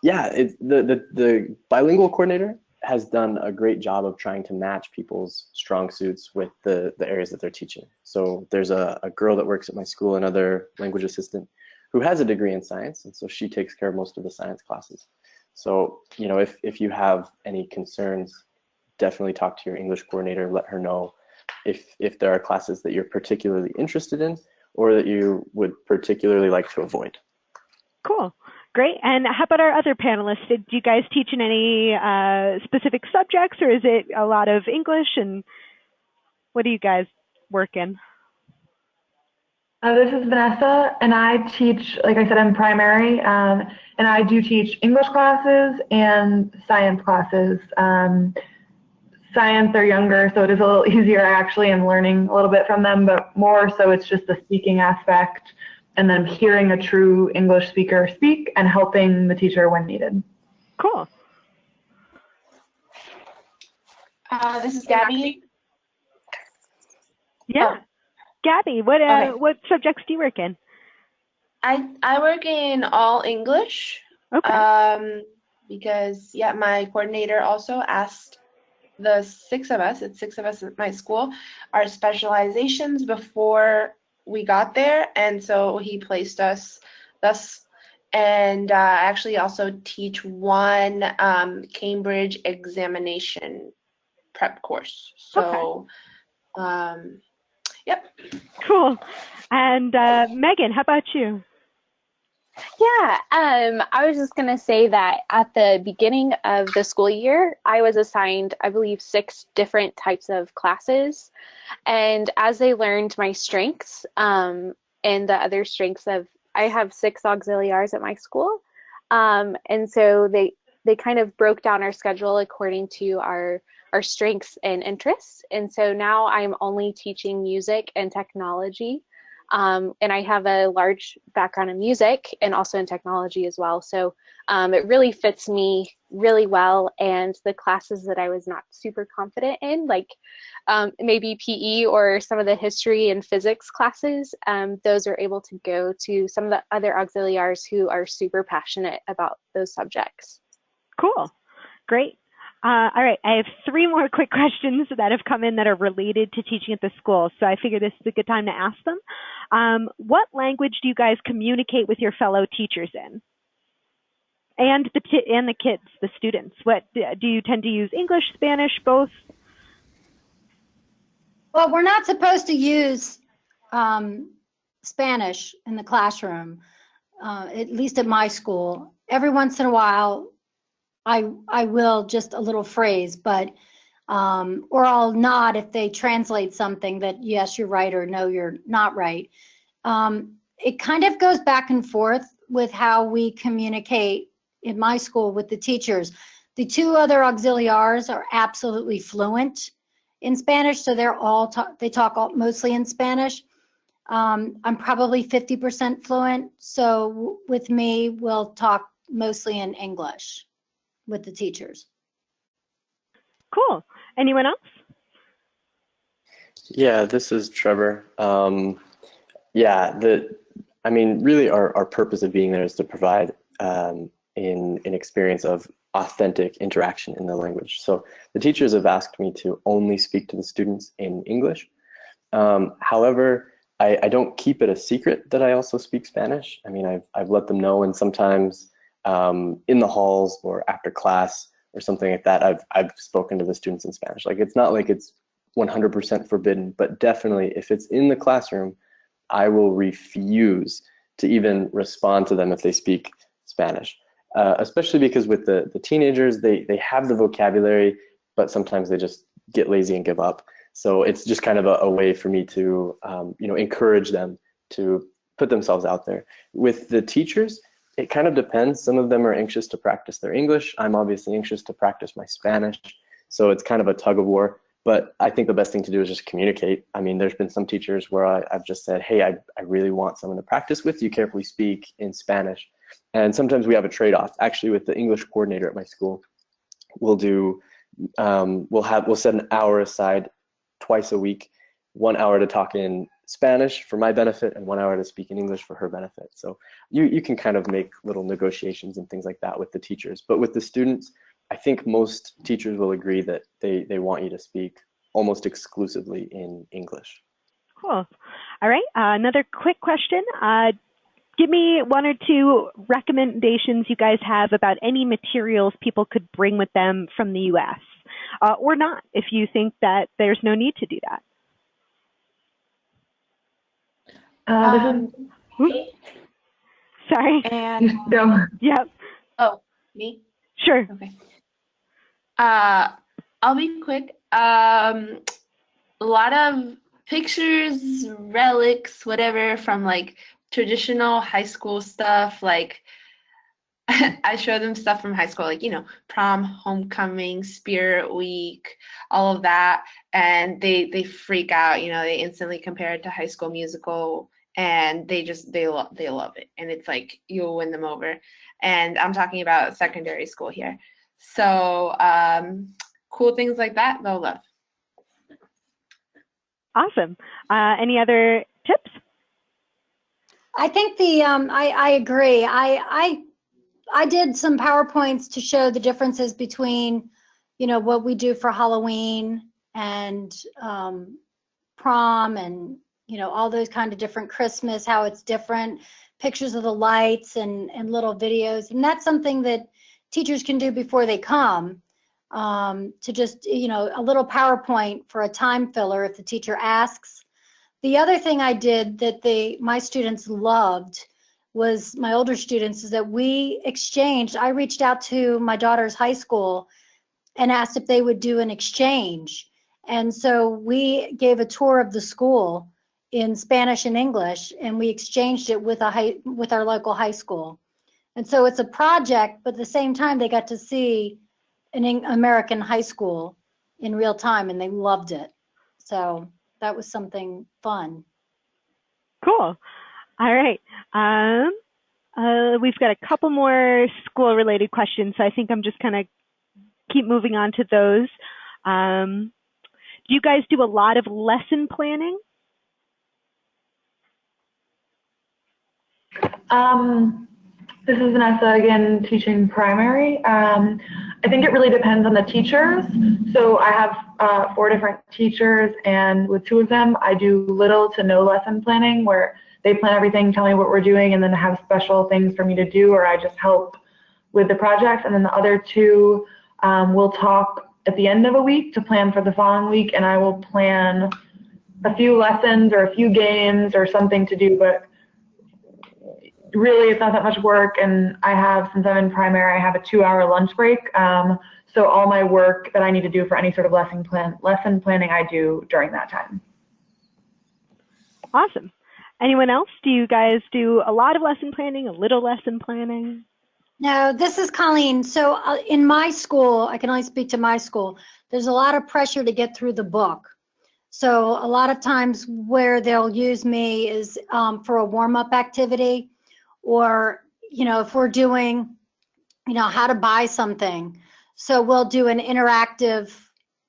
Speaker 4: yeah, the bilingual coordinator has done a great job of trying to match people's strong suits with the areas that they're teaching. So there's a girl that works at my school, another language assistant, who has a degree in science, and so she takes care of most of the science classes. So, if you have any concerns, definitely talk to your English coordinator, let her know if there are classes that you're particularly interested in or that you would particularly like to avoid.
Speaker 1: Cool. Great. And how about our other panelists? Did you guys teach in any specific subjects, or is it a lot of English? And what do you guys work in?
Speaker 5: This is Vanessa, and I teach, like I said, I'm primary, and I do teach English classes and science classes. science, they're younger, so it is a little easier. I actually am learning a little bit from them, but more so it's just the speaking aspect and then hearing a true English speaker speak and helping the teacher when needed.
Speaker 1: Cool.
Speaker 3: This is Gabby.
Speaker 1: Yeah.
Speaker 3: Oh.
Speaker 1: Gabby, what
Speaker 3: Okay.
Speaker 1: what subjects do you work in?
Speaker 3: I work in all English.
Speaker 1: Okay.
Speaker 3: Because yeah, my coordinator also asked the 6 of us, it's 6 of us at my school, our specializations before we got there, and so he placed us thus. And I actually also teach one Cambridge examination prep course. So, yep.
Speaker 1: Cool. And Megan, how about you?
Speaker 2: Yeah, I was just going to say that at the beginning of the school year, I was assigned, I believe, 6 different types of classes. And as I learned my strengths and the other strengths of, I have 6 auxiliaries at my school. And so they kind of broke down our schedule according to our strengths and interests. And so now I'm only teaching music and technology. And I have a large background in music and also in technology as well. So it really fits me really well. And the classes that I was not super confident in, like maybe PE or some of the history and physics classes, those are able to go to some of the other auxiliaries who are super passionate about those subjects.
Speaker 1: Cool. Great. All right, I have 3 more quick questions that have come in that are related to teaching at the school, so I figure this is a good time to ask them. What language do you guys communicate with your fellow teachers in? And the kids, the students. What do you tend to use? English, Spanish, both?
Speaker 6: Well, we're not supposed to use Spanish in the classroom, at least at my school. Every once in a while, I will just a little phrase, but or I'll nod if they translate something that yes, you're right, or no, you're not right. It kind of goes back and forth with how we communicate in my school with the teachers. The 2 other auxiliaries are absolutely fluent in Spanish, so they talk mostly in Spanish. I'm probably 50% fluent, so with me, we'll talk mostly in English with the teachers.
Speaker 1: Cool. Anyone else?
Speaker 4: Yeah, this is Trevor. I mean, really our purpose of being there is to provide an experience of authentic interaction in the language. So the teachers have asked me to only speak to the students in English. However, I don't keep it a secret that I also speak Spanish. I mean, I've let them know, and sometimes in the halls or after class or something like that, I've spoken to the students in Spanish. Like, it's not like it's 100% forbidden, but definitely if it's in the classroom, I will refuse to even respond to them if they speak Spanish. Especially because with the teenagers, they have the vocabulary, but sometimes they just get lazy and give up. So it's just kind of a way for me to encourage them to put themselves out there. With the teachers, it kind of depends. Some of them are anxious to practice their English. I'm obviously anxious to practice my Spanish. So it's kind of a tug of war. But I think the best thing to do is just communicate. I mean, there's been some teachers where I've just said, hey, I really want someone to practice with. You carefully speak in Spanish. And sometimes we have a trade-off. Actually, with the English coordinator at my school, we'll set an hour aside twice a week, 1 hour to talk in Spanish for my benefit and 1 hour to speak in English for her benefit. So you can kind of make little negotiations and things like that with the teachers. But with the students, I think most teachers will agree that they want you to speak almost exclusively in English.
Speaker 1: Cool. All right, another quick question. Give me 1 or 2 recommendations you guys have about any materials people could bring with them from the US, or not, if you think that there's no need to do that. Sorry.
Speaker 3: And
Speaker 5: go.
Speaker 1: Yep.
Speaker 3: Oh, me?
Speaker 1: Sure.
Speaker 3: Okay. I'll be quick. A lot of pictures, relics, whatever, from like traditional high school stuff, like I show them stuff from high school, like, prom, homecoming, spirit week, all of that. And they freak out, they instantly compare it to High School Musical, and they love it. And it's like, you'll win them over. And I'm talking about secondary school here. So cool things like that, they'll love.
Speaker 1: Awesome. Any other tips?
Speaker 6: I think I agree. I did some PowerPoints to show the differences between, what we do for Halloween and prom and, all those kind of different Christmas, how it's different, pictures of the lights and little videos. And that's something that teachers can do before they come, to just, a little PowerPoint for a time filler if the teacher asks. The other thing I did that my students loved was, my older students, is that we exchanged. I reached out to my daughter's high school and asked if they would do an exchange. And so we gave a tour of the school in Spanish and English, and we exchanged it with our local high school. And so it's a project, but at the same time, they got to see an American high school in real time, and they loved it. So that was something fun.
Speaker 1: Cool. All right. We've got a couple more school-related questions, so I think I'm just kind of keep moving on to those. Do you guys do a lot of lesson planning?
Speaker 5: This is Vanessa again, teaching primary. I think it really depends on the teachers. So I have 4 different teachers, and with 2 of them, I do little to no lesson planning, where they plan everything, tell me what we're doing, and then have special things for me to do, or I just help with the projects. And then the other 2 will talk at the end of a week to plan for the following week, and I will plan a few lessons or a few games or something to do, but really it's not that much work. And since I'm in primary, I have a 2-hour lunch break. So all my work that I need to do for any sort of lesson planning, I do during that time.
Speaker 1: Awesome. Anyone else? Do you guys do a lot of lesson planning, a little lesson planning?
Speaker 6: No, this is Colleen. So in my school, I can only speak to my school, there's a lot of pressure to get through the book. So a lot of times where they'll use me is for a warm-up activity, or, if we're doing, how to buy something. So we'll do an interactive,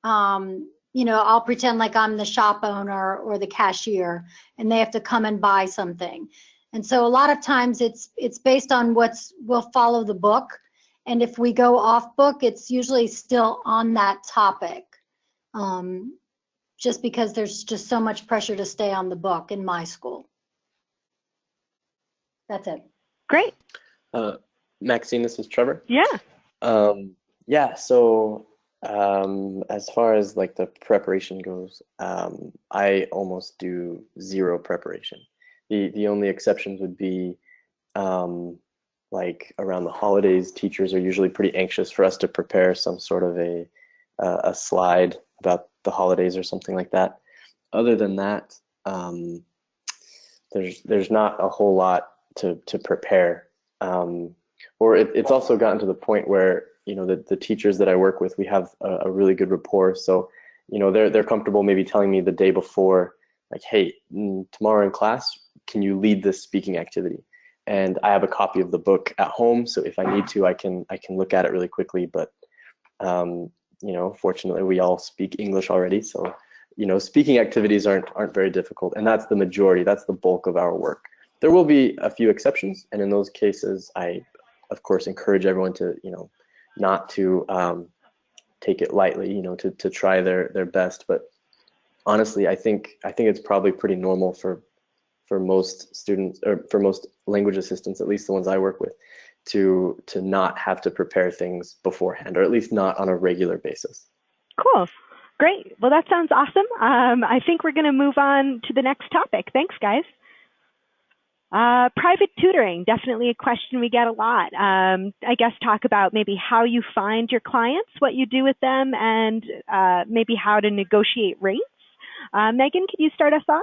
Speaker 6: I'll pretend like I'm the shop owner or the cashier, and they have to come and buy something. And so a lot of times it's based on we'll follow the book. And if we go off book, it's usually still on that topic. Just because there's just so much pressure to stay on the book in my school. That's it.
Speaker 1: Great.
Speaker 4: Maxine, this is Trevor.
Speaker 1: Yeah.
Speaker 4: Yeah, so as far as like the preparation goes, I almost do 0 preparation. The only exceptions would be like around the holidays, teachers are usually pretty anxious for us to prepare some sort of a slide about the holidays or something like that. Other than that, there's not a whole lot to prepare. Or it's also gotten to the point where, the teachers that I work with, we have a really good rapport. So, they're comfortable maybe telling me the day before, like, hey, tomorrow in class, can you lead this speaking activity? And I have a copy of the book at home, so if I need to, I can look at it really quickly. But fortunately, we all speak English already, so speaking activities aren't very difficult, and that's the majority. That's the bulk of our work. There will be a few exceptions, and in those cases, I, of course, encourage everyone to not to take it lightly, to try their best. But honestly, I think it's probably pretty normal for most students, or for most language assistants, at least the ones I work with, to not have to prepare things beforehand, or at least not on a regular basis.
Speaker 1: Cool. Great. Well, that sounds awesome. I think we're going to move on to the next topic. Thanks, guys. Private tutoring, definitely a question we get a lot. I guess talk about maybe how you find your clients, what you do with them, and maybe how to negotiate rates. Megan, could you start us off?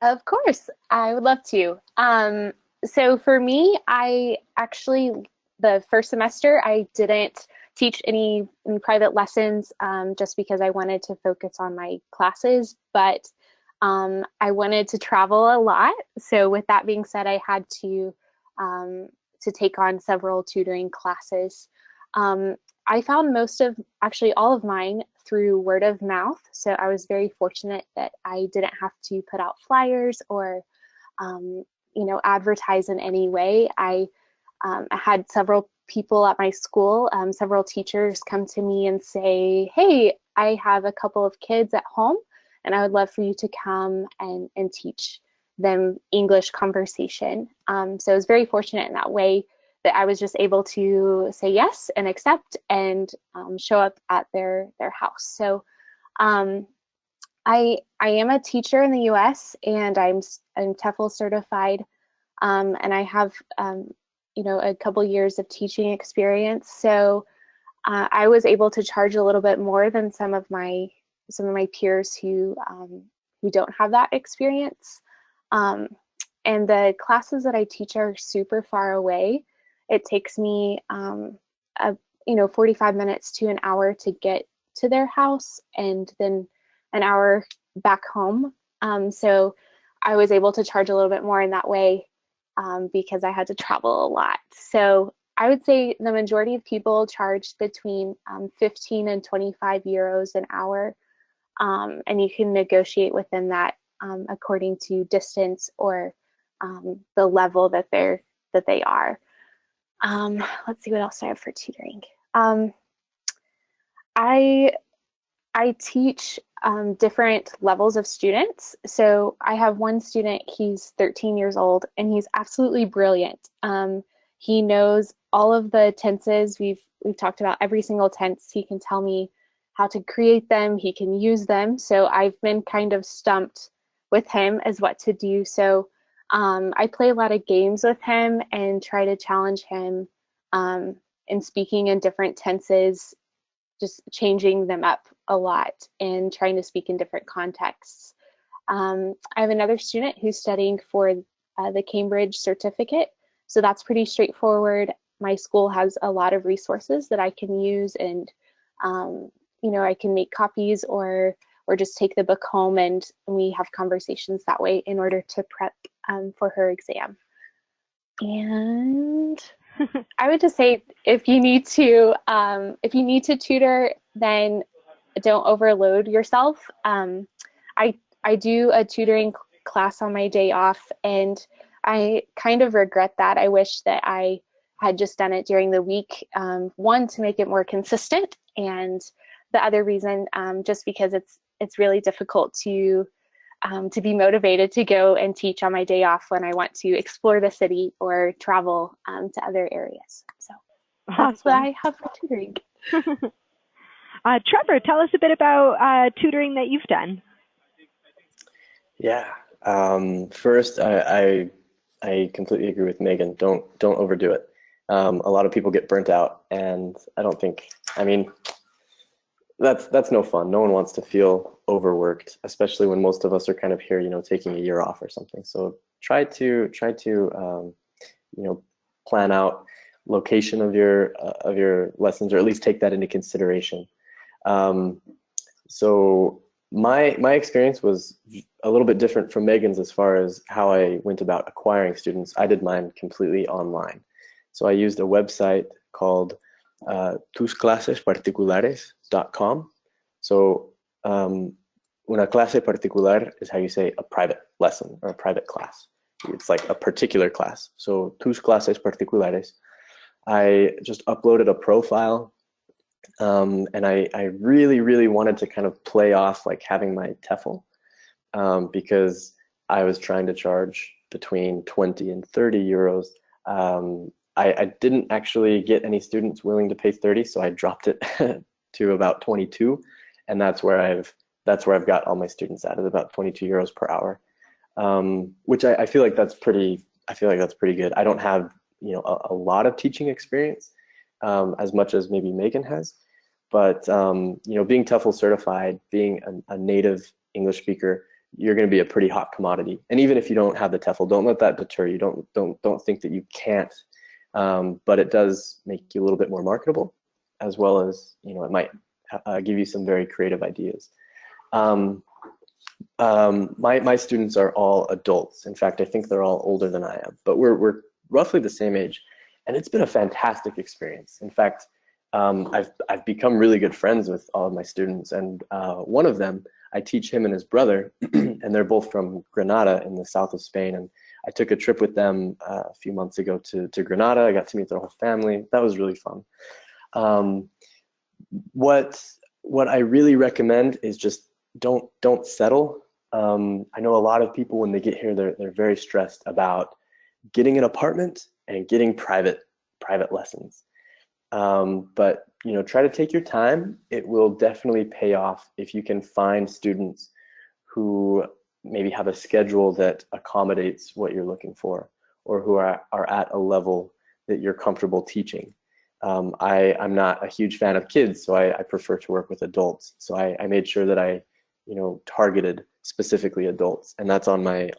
Speaker 2: Of course, I would love to. So for me, I actually, the first semester, I didn't teach any private lessons just because I wanted to focus on my classes, but I wanted to travel a lot. So with that being said, I had to take on several tutoring classes. I found actually all of mine through word of mouth. So I was very fortunate that I didn't have to put out flyers or advertise in any way. I had several people at my school, several teachers come to me and say, hey, I have a couple of kids at home and I would love for you to come and teach them English conversation. So I was very fortunate in that way that I was just able to say yes and accept and show up at their house. So I am a teacher in the U.S. and I'm Tefl certified, and I have a couple years of teaching experience. So I was able to charge a little bit more than some of my peers who don't have that experience. And the classes that I teach are super far away. It takes me 45 minutes to an hour to get to their house and then an hour back home. So I was able to charge a little bit more in that way because I had to travel a lot. So I would say the majority of people charge between 15 and 25 euros an hour. And you can negotiate within that according to distance or the level that they are. Let's see what else I have for tutoring. I teach different levels of students. So I have one student, he's 13 years old, and he's absolutely brilliant. He knows all of the tenses. We've talked about every single tense. He can tell me how to create them. He can use them. So I've been kind of stumped with him as what to do. So I play a lot of games with him and try to challenge him in speaking in different tenses, just changing them up a lot and trying to speak in different contexts. I have another student who's studying for the Cambridge certificate. So that's pretty straightforward. My school has a lot of resources that I can use, and I can make copies or just take the book home, and we have conversations that way in order to prep for her exam. And I would just say if you need to tutor, then don't overload yourself. I do a tutoring class on my day off, and I kind of regret that. I wish that I had just done it during the week. One, to make it more consistent, and the other reason, just because it's really difficult to be motivated to go and teach on my day off when I want to explore the city or travel to other areas. So that's what I have for tutoring.
Speaker 1: Trevor, tell us a bit about tutoring that you've done.
Speaker 4: Yeah. First, I completely agree with Megan. Don't overdo it. A lot of people get burnt out, and I don't think. I mean, that's no fun. No one wants to feel overworked, especially when most of us are kind of here, taking a year off or something. So try to plan out location of your lessons, or at least take that into consideration. So my experience was a little bit different from Megan's as far as how I went about acquiring students. I did mine completely online. So I used a website called tusclasesparticulares.com. So una clase particular is how you say a private lesson or a private class. It's like a particular class. So tus clases particulares. I just uploaded a profile, and I really, really wanted to kind of play off like having my Tefl, because I was trying to charge between 20 and 30 euros. I didn't actually get any students willing to pay 30, so I dropped it to about 22, and that's where I've got all my students at, is about 22 euros per hour, which I feel like that's pretty good. I don't have a lot of teaching experience, as much as maybe Megan has, but being Tefl certified, being a native English speaker, you're going to be a pretty hot commodity. And even if you don't have the TEFL, don't let that deter you. Don't think that you can't. But it does make you a little bit more marketable, as well as, you know, it might give you some very creative ideas. My students are all adults. In fact, I think they're all older than I am, but we're roughly the same age, and it's been a fantastic experience. In fact, I've become really good friends with all of my students, and one of them, I teach him and his brother, and they're both from Granada in the south of Spain. And I took a trip with them a few months ago to Granada. I got to meet their whole family. That was really fun. What I really recommend is just don't settle. I know a lot of people, when they get here, they're very stressed about getting an apartment and getting private lessons. But you know, try to take your time. It will definitely pay off if you can find students who maybe have a schedule that accommodates what you're looking for, or who are at a level that you're comfortable teaching. I'm not a huge fan of kids, so I prefer to work with adults. So I made sure that I, you know, targeted specifically adults, and that's on my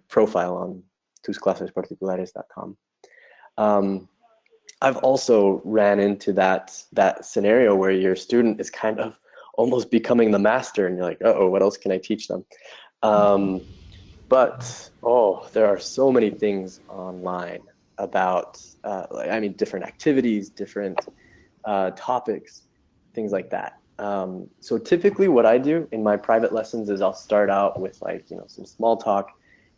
Speaker 4: profile on tusclasesparticulares.com. I've also ran into that scenario where your student is kind of almost becoming the master, and you're like, uh-oh, what else can I teach them? But there are so many things online about, I mean, different activities, different topics, things like that. So typically what I do in my private lessons is I'll start out with, like, you know, some small talk,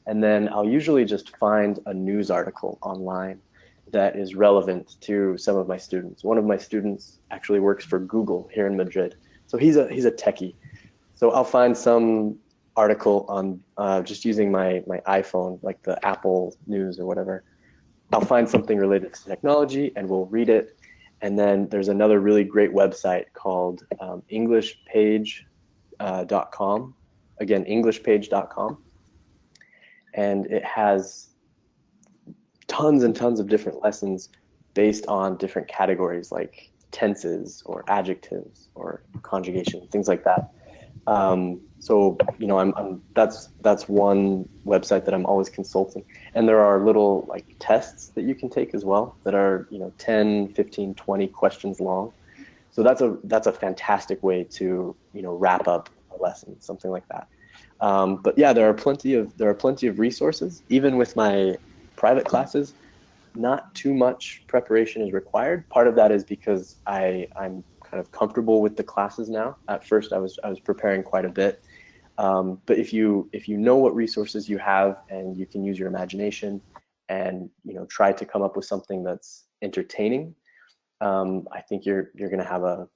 Speaker 4: and then I'll usually just find a news article online that is relevant to some of my students. One of my students actually works for Google here in Madrid. So he's a techie. So I'll find some article on just using my iPhone, like the Apple News or whatever. I'll find something related to technology and we'll read it. And then there's another really great website called EnglishPage.com. Again, EnglishPage.com. And it has tons and tons of different lessons based on different categories like tenses or adjectives or conjugation, things like that. So, you know, that's one website that I'm always consulting. And there are little, like, tests that you can take as well that are, you know, 10, 15, 20 questions long. So that's a fantastic way to, you know, wrap up a lesson, something like that. But yeah, there are plenty of resources. Even with my private classes, not too much preparation is required. Part of that is because I'm kind of comfortable with the classes now. At first, I was preparing quite a bit. But if you know what resources you have and you can use your imagination and, you know, try to come up with something that's entertaining, I think you're going to have a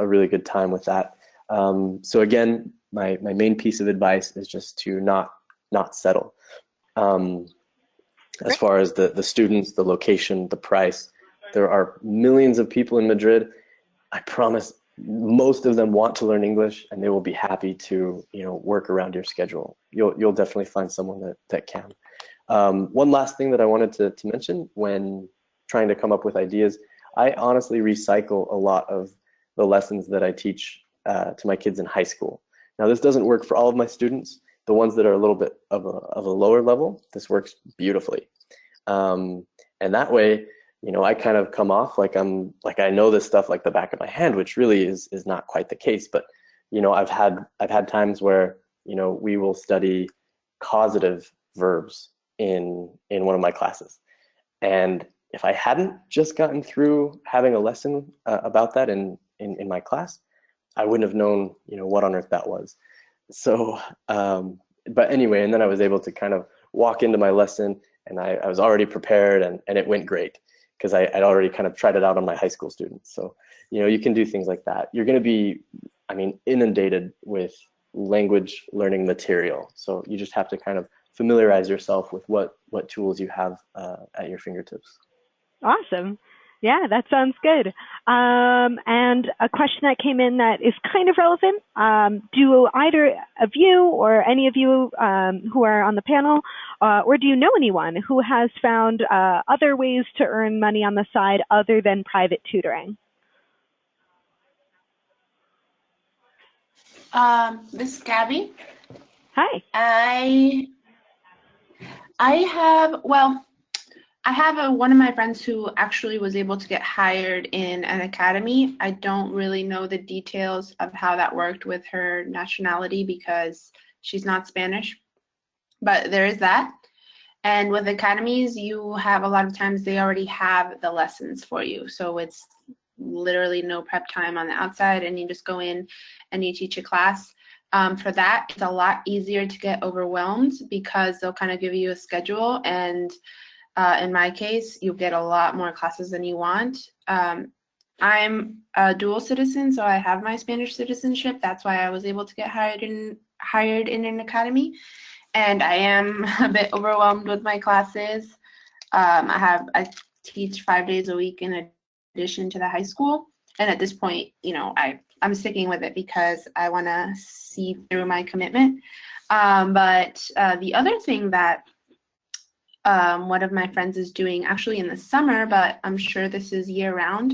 Speaker 4: really good time with that. So again, my main piece of advice is just to not settle. As far as the students, the location, the price, there are millions of people in Madrid. I promise most of them want to learn English, and they will be happy to, you know, work around your schedule. You'll definitely find someone that can. One last thing that I wanted to mention when trying to come up with ideas, I honestly recycle a lot of the lessons that I teach to my kids in high school. Now, this doesn't work for all of my students. The ones that are a little bit of a lower level, this works beautifully. And that way, you know, I kind of come off like I know this stuff like the back of my hand, which really is not quite the case. But, you know, I've had times where, you know, we will study causative verbs in one of my classes. And if I hadn't just gotten through having a lesson about that in my class, I wouldn't have known, you know, what on earth that was. So, but anyway, and then I was able to kind of walk into my lesson, and I was already prepared, and it went great because I'd already kind of tried it out on my high school students. So, you know, you can do things like that. You're going to be, I mean, inundated with language learning material. So you just have to kind of familiarize yourself with what tools you have at your fingertips.
Speaker 1: Awesome. Yeah, that sounds good. And a question that came in that is kind of relevant. Do either of you or any of you who are on the panel, or do you know anyone who has found other ways to earn money on the side other than private tutoring?
Speaker 3: This is Gabby.
Speaker 1: Hi.
Speaker 3: I have, well, I have one of my friends who actually was able to get hired in an academy. I don't really know the details of how that worked with her nationality because she's not Spanish, but there is that. And with academies, you have a lot of times they already have the lessons for you. So it's literally no prep time on the outside, and you just go in and you teach a class. For that, it's a lot easier to get overwhelmed because they'll kind of give you a schedule, and in my case, you'll get a lot more classes than you want. I'm a dual citizen, so I have my Spanish citizenship. That's why I was able to get hired in an academy. And I am a bit overwhelmed with my classes. I teach 5 days a week in addition to the high school. And at this point, I'm sticking with it because I want to see through my commitment. But the other thing that one of my friends is doing actually in the summer, but I'm sure this is year round,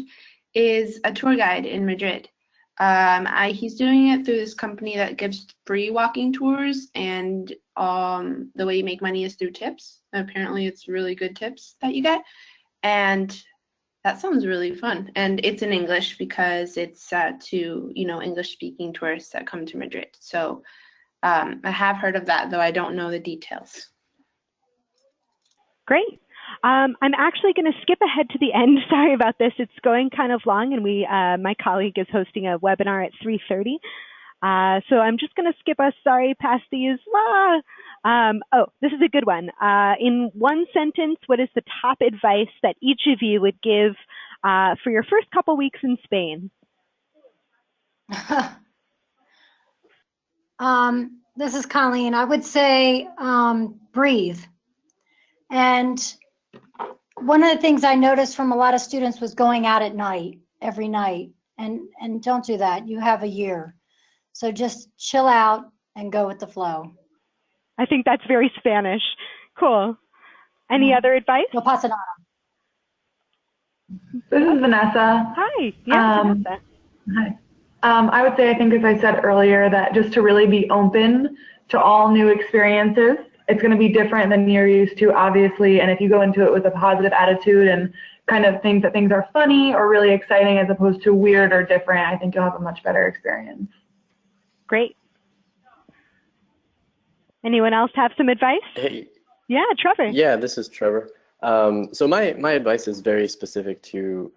Speaker 3: is a tour guide in Madrid. He's doing it through this company that gives free walking tours, and the way you make money is through tips. Apparently it's really good tips that you get, and that sounds really fun. And it's in English because it's to English speaking tourists that come to Madrid. So I have heard of that, though I don't know the details.
Speaker 1: Great. I'm actually going to skip ahead to the end. Sorry about this. It's going kind of long, and my colleague is hosting a webinar at 3:30. So I'm just going to skip us. Sorry, past these. This is a good one. In one sentence, what is the top advice that each of you would give for your first couple weeks in Spain?
Speaker 6: This is Colleen. I would say breathe. And one of the things I noticed from a lot of students was going out at night, every night. And don't do that. You have a year. So just chill out and go with the flow.
Speaker 1: I think that's very Spanish. Cool. Any other advice?
Speaker 6: We'll pass it on.
Speaker 5: This is Vanessa.
Speaker 1: Hi. Yeah, Vanessa.
Speaker 5: Hi. I would say, I think as I said earlier, that just to really be open to all new experiences. It's going to be different than you're used to, obviously, and if you go into it with a positive attitude and kind of think that things are funny or really exciting as opposed to weird or different, I think you'll have a much better experience.
Speaker 1: Great. Anyone else have some advice?
Speaker 4: Hey.
Speaker 1: Yeah, Trevor.
Speaker 4: Yeah, this is Trevor. So my advice is very specific to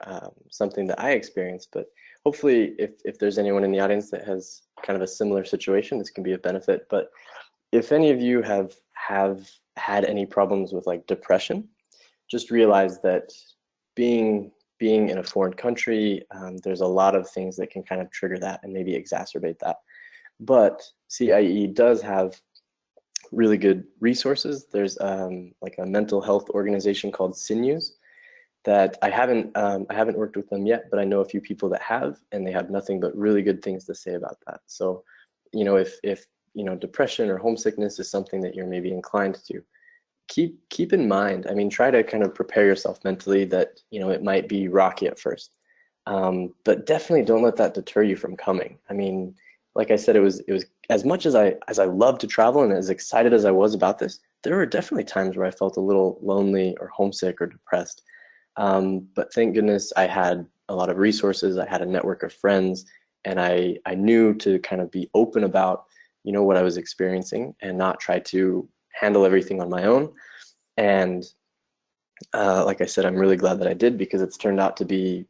Speaker 4: something that I experienced, but hopefully if there's anyone in the audience that has kind of a similar situation, this can be a benefit. But if any of you have had any problems with like depression, just realize that being in a foreign country, there's a lot of things that can kind of trigger that and maybe exacerbate that. But CIEE does have really good resources. There's like a mental health organization called Sinews that I haven't worked with them yet, but I know a few people that have, and they have nothing but really good things to say about that. So, if depression or homesickness is something that you're maybe inclined to, keep in mind. I mean, try to kind of prepare yourself mentally that it might be rocky at first, but definitely don't let that deter you from coming. I mean, like I said, it was as much as I love to travel and as excited as I was about this, there were definitely times where I felt a little lonely or homesick or depressed. But thank goodness I had a lot of resources. I had a network of friends, and I knew to kind of be open about what I was experiencing and not try to handle everything on my own. And like I said, I'm really glad that I did, because it's turned out to be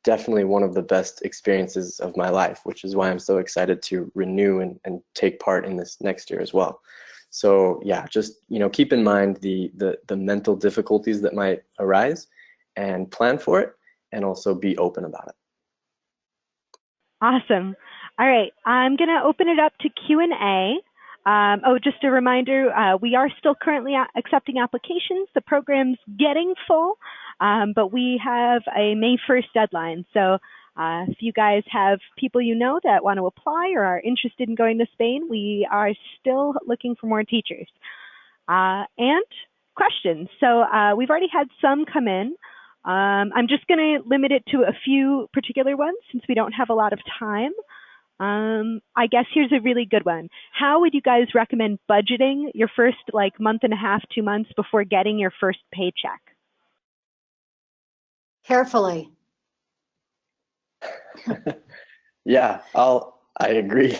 Speaker 4: definitely one of the best experiences of my life, which is why I'm so excited to renew and take part in this next year as well. So yeah, just keep in mind the mental difficulties that might arise and plan for it, and also be open about it.
Speaker 1: Awesome. All right, I'm going to open it up to Q&A. Just a reminder, we are still currently accepting applications. The program's getting full, but we have a May 1st deadline. So if you guys have people that want to apply or are interested in going to Spain, we are still looking for more teachers. And questions. So we've already had some come in. I'm just going to limit it to a few particular ones since we don't have a lot of time. I guess here's a really good one. How would you guys recommend budgeting your first like month and a half, 2 months before getting your first paycheck?
Speaker 6: Carefully.
Speaker 4: Yeah, I agree.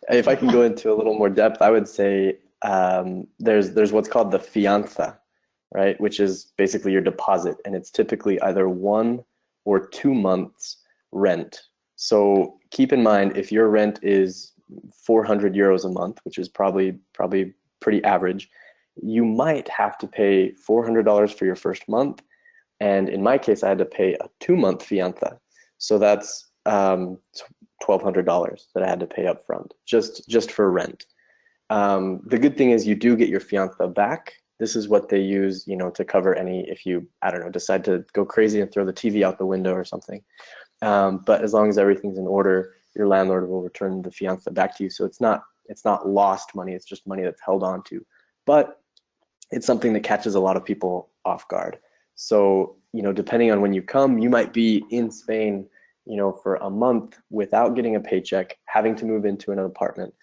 Speaker 4: If I can go into a little more depth, I would say there's what's called the fianza, right? Which is basically your deposit, and it's typically either 1 or 2 months rent. So keep in mind, if your rent is 400 euros a month, which is probably pretty average, you might have to pay $400 for your first month. And in my case, I had to pay a 2-month fianza. So that's $1,200 that I had to pay up front, just for rent. The good thing is you do get your fianza back. This is what they use, to cover any, if you, I don't know, decide to go crazy and throw the TV out the window or something. But as long as everything's in order, your landlord will return the fianza back to you. So it's not lost money. It's just money that's held on to. But it's something that catches a lot of people off guard. So, depending on when you come, you might be in Spain, for a month without getting a paycheck, having to move into an apartment.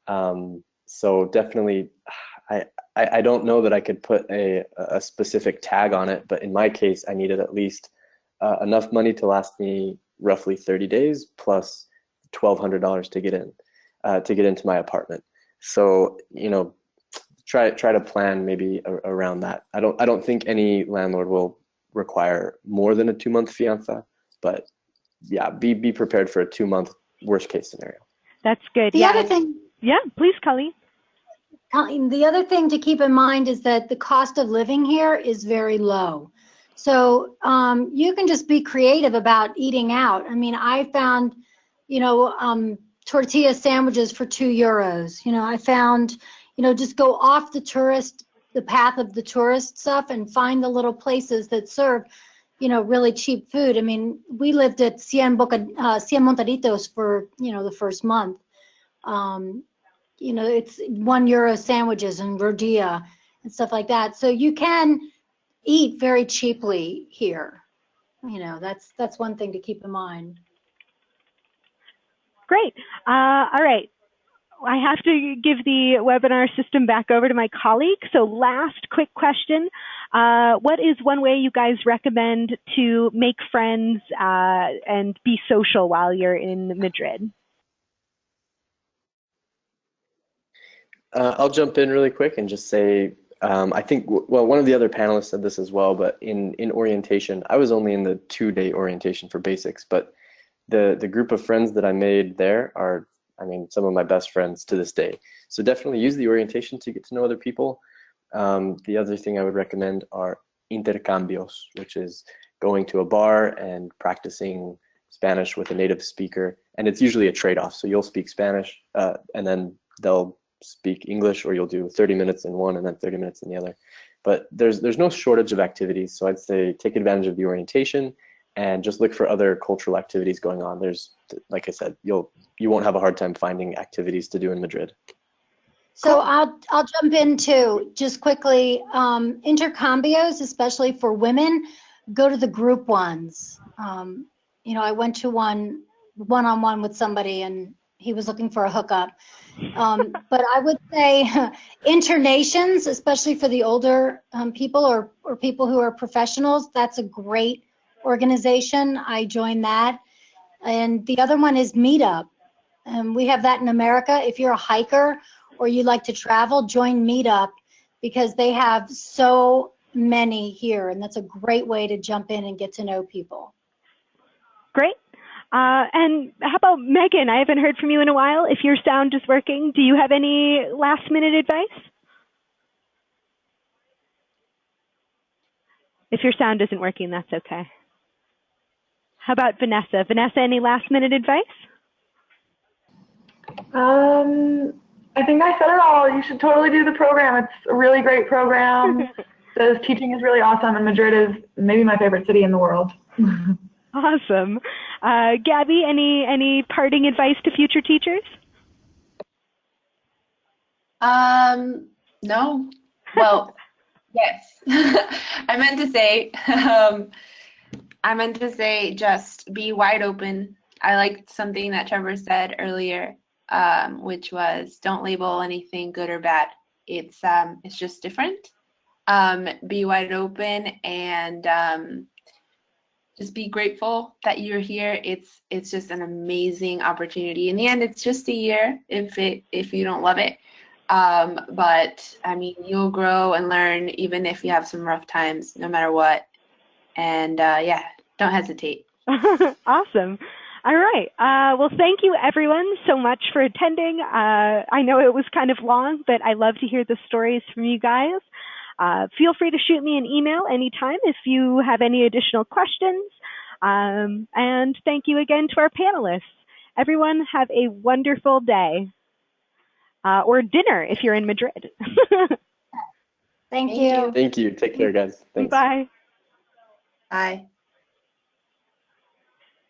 Speaker 4: So definitely, I don't know that I could put a specific tag on it, but in my case, I needed at least enough money to last me roughly 30 days plus $1,200 to get into my apartment. So, try to plan maybe around that. I don't think any landlord will require more than a 2-month fianza, but yeah, be prepared for a 2-month worst case scenario.
Speaker 1: That's good.
Speaker 6: The other thing.
Speaker 1: Yeah, please, Colleen.
Speaker 6: The other thing to keep in mind is that the cost of living here is very low. So you can just be creative about eating out. I mean, I found, tortilla sandwiches for €2. I found, just go off the path of the tourist stuff and find the little places that serve, really cheap food. I mean, we lived at 100 Montaditos for, the first month. It's €1 sandwiches and rodilla and stuff like that. So you can eat very cheaply here. That's one thing to keep in mind.
Speaker 1: Great. All right. I have to give the webinar system back over to my colleague. So last quick question. What is one way you guys recommend to make friends and be social while you're in Madrid?
Speaker 4: I'll jump in really quick and just say, I think, well, one of the other panelists said this as well, but in orientation, I was only in the 2-day orientation for basics, but the group of friends that I made there are, some of my best friends to this day. So definitely use the orientation to get to know other people. The other thing I would recommend are intercambios, which is going to a bar and practicing Spanish with a native speaker. And it's usually a trade-off. So you'll speak Spanish and then they'll speak English, or you'll do 30 minutes in one and then 30 minutes in the other. But there's no shortage of activities. So I'd say take advantage of the orientation and just look for other cultural activities going on. There's, like I said, you won't have a hard time finding activities to do in Madrid.
Speaker 6: So I'll jump in too, just quickly. Intercambios, especially for women, go to the group ones. I went to one-on-one with somebody and he was looking for a hookup. But I would say internations, especially for the older people or people who are professionals, that's a great organization. I joined that. And the other one is Meetup. We have that in America. If you're a hiker or you like to travel, join Meetup because they have so many here, and that's a great way to jump in and get to know people.
Speaker 1: Great. And how about Megan? I haven't heard from you in a while. If your sound is working, do you have any last-minute advice? If your sound isn't working, that's okay. How about Vanessa? Vanessa, any last-minute advice?
Speaker 5: I think I said it all. You should totally do the program. It's a really great program. The teaching is really awesome, and Madrid is maybe my favorite city in the world.
Speaker 1: Awesome. Gabby, any parting advice to future teachers?
Speaker 3: No. Well, yes. I meant to say just be wide open. I liked something that Trevor said earlier, which was don't label anything good or bad. It's just different. Be wide open and just be grateful that you're here. It's just an amazing opportunity. In the end, it's just a year if you don't love it. But I mean, you'll grow and learn even if you have some rough times, no matter what. And yeah, don't hesitate.
Speaker 1: Awesome. All right. Well, thank you everyone so much for attending. I know it was kind of long, but I love to hear the stories from you guys. Feel free to shoot me an email anytime if you have any additional questions. And thank you again to our panelists. Everyone have a wonderful day. Or dinner if you're in Madrid.
Speaker 6: Thank you.
Speaker 4: Thank you. Take care, guys. Thanks.
Speaker 1: Bye.
Speaker 3: Bye.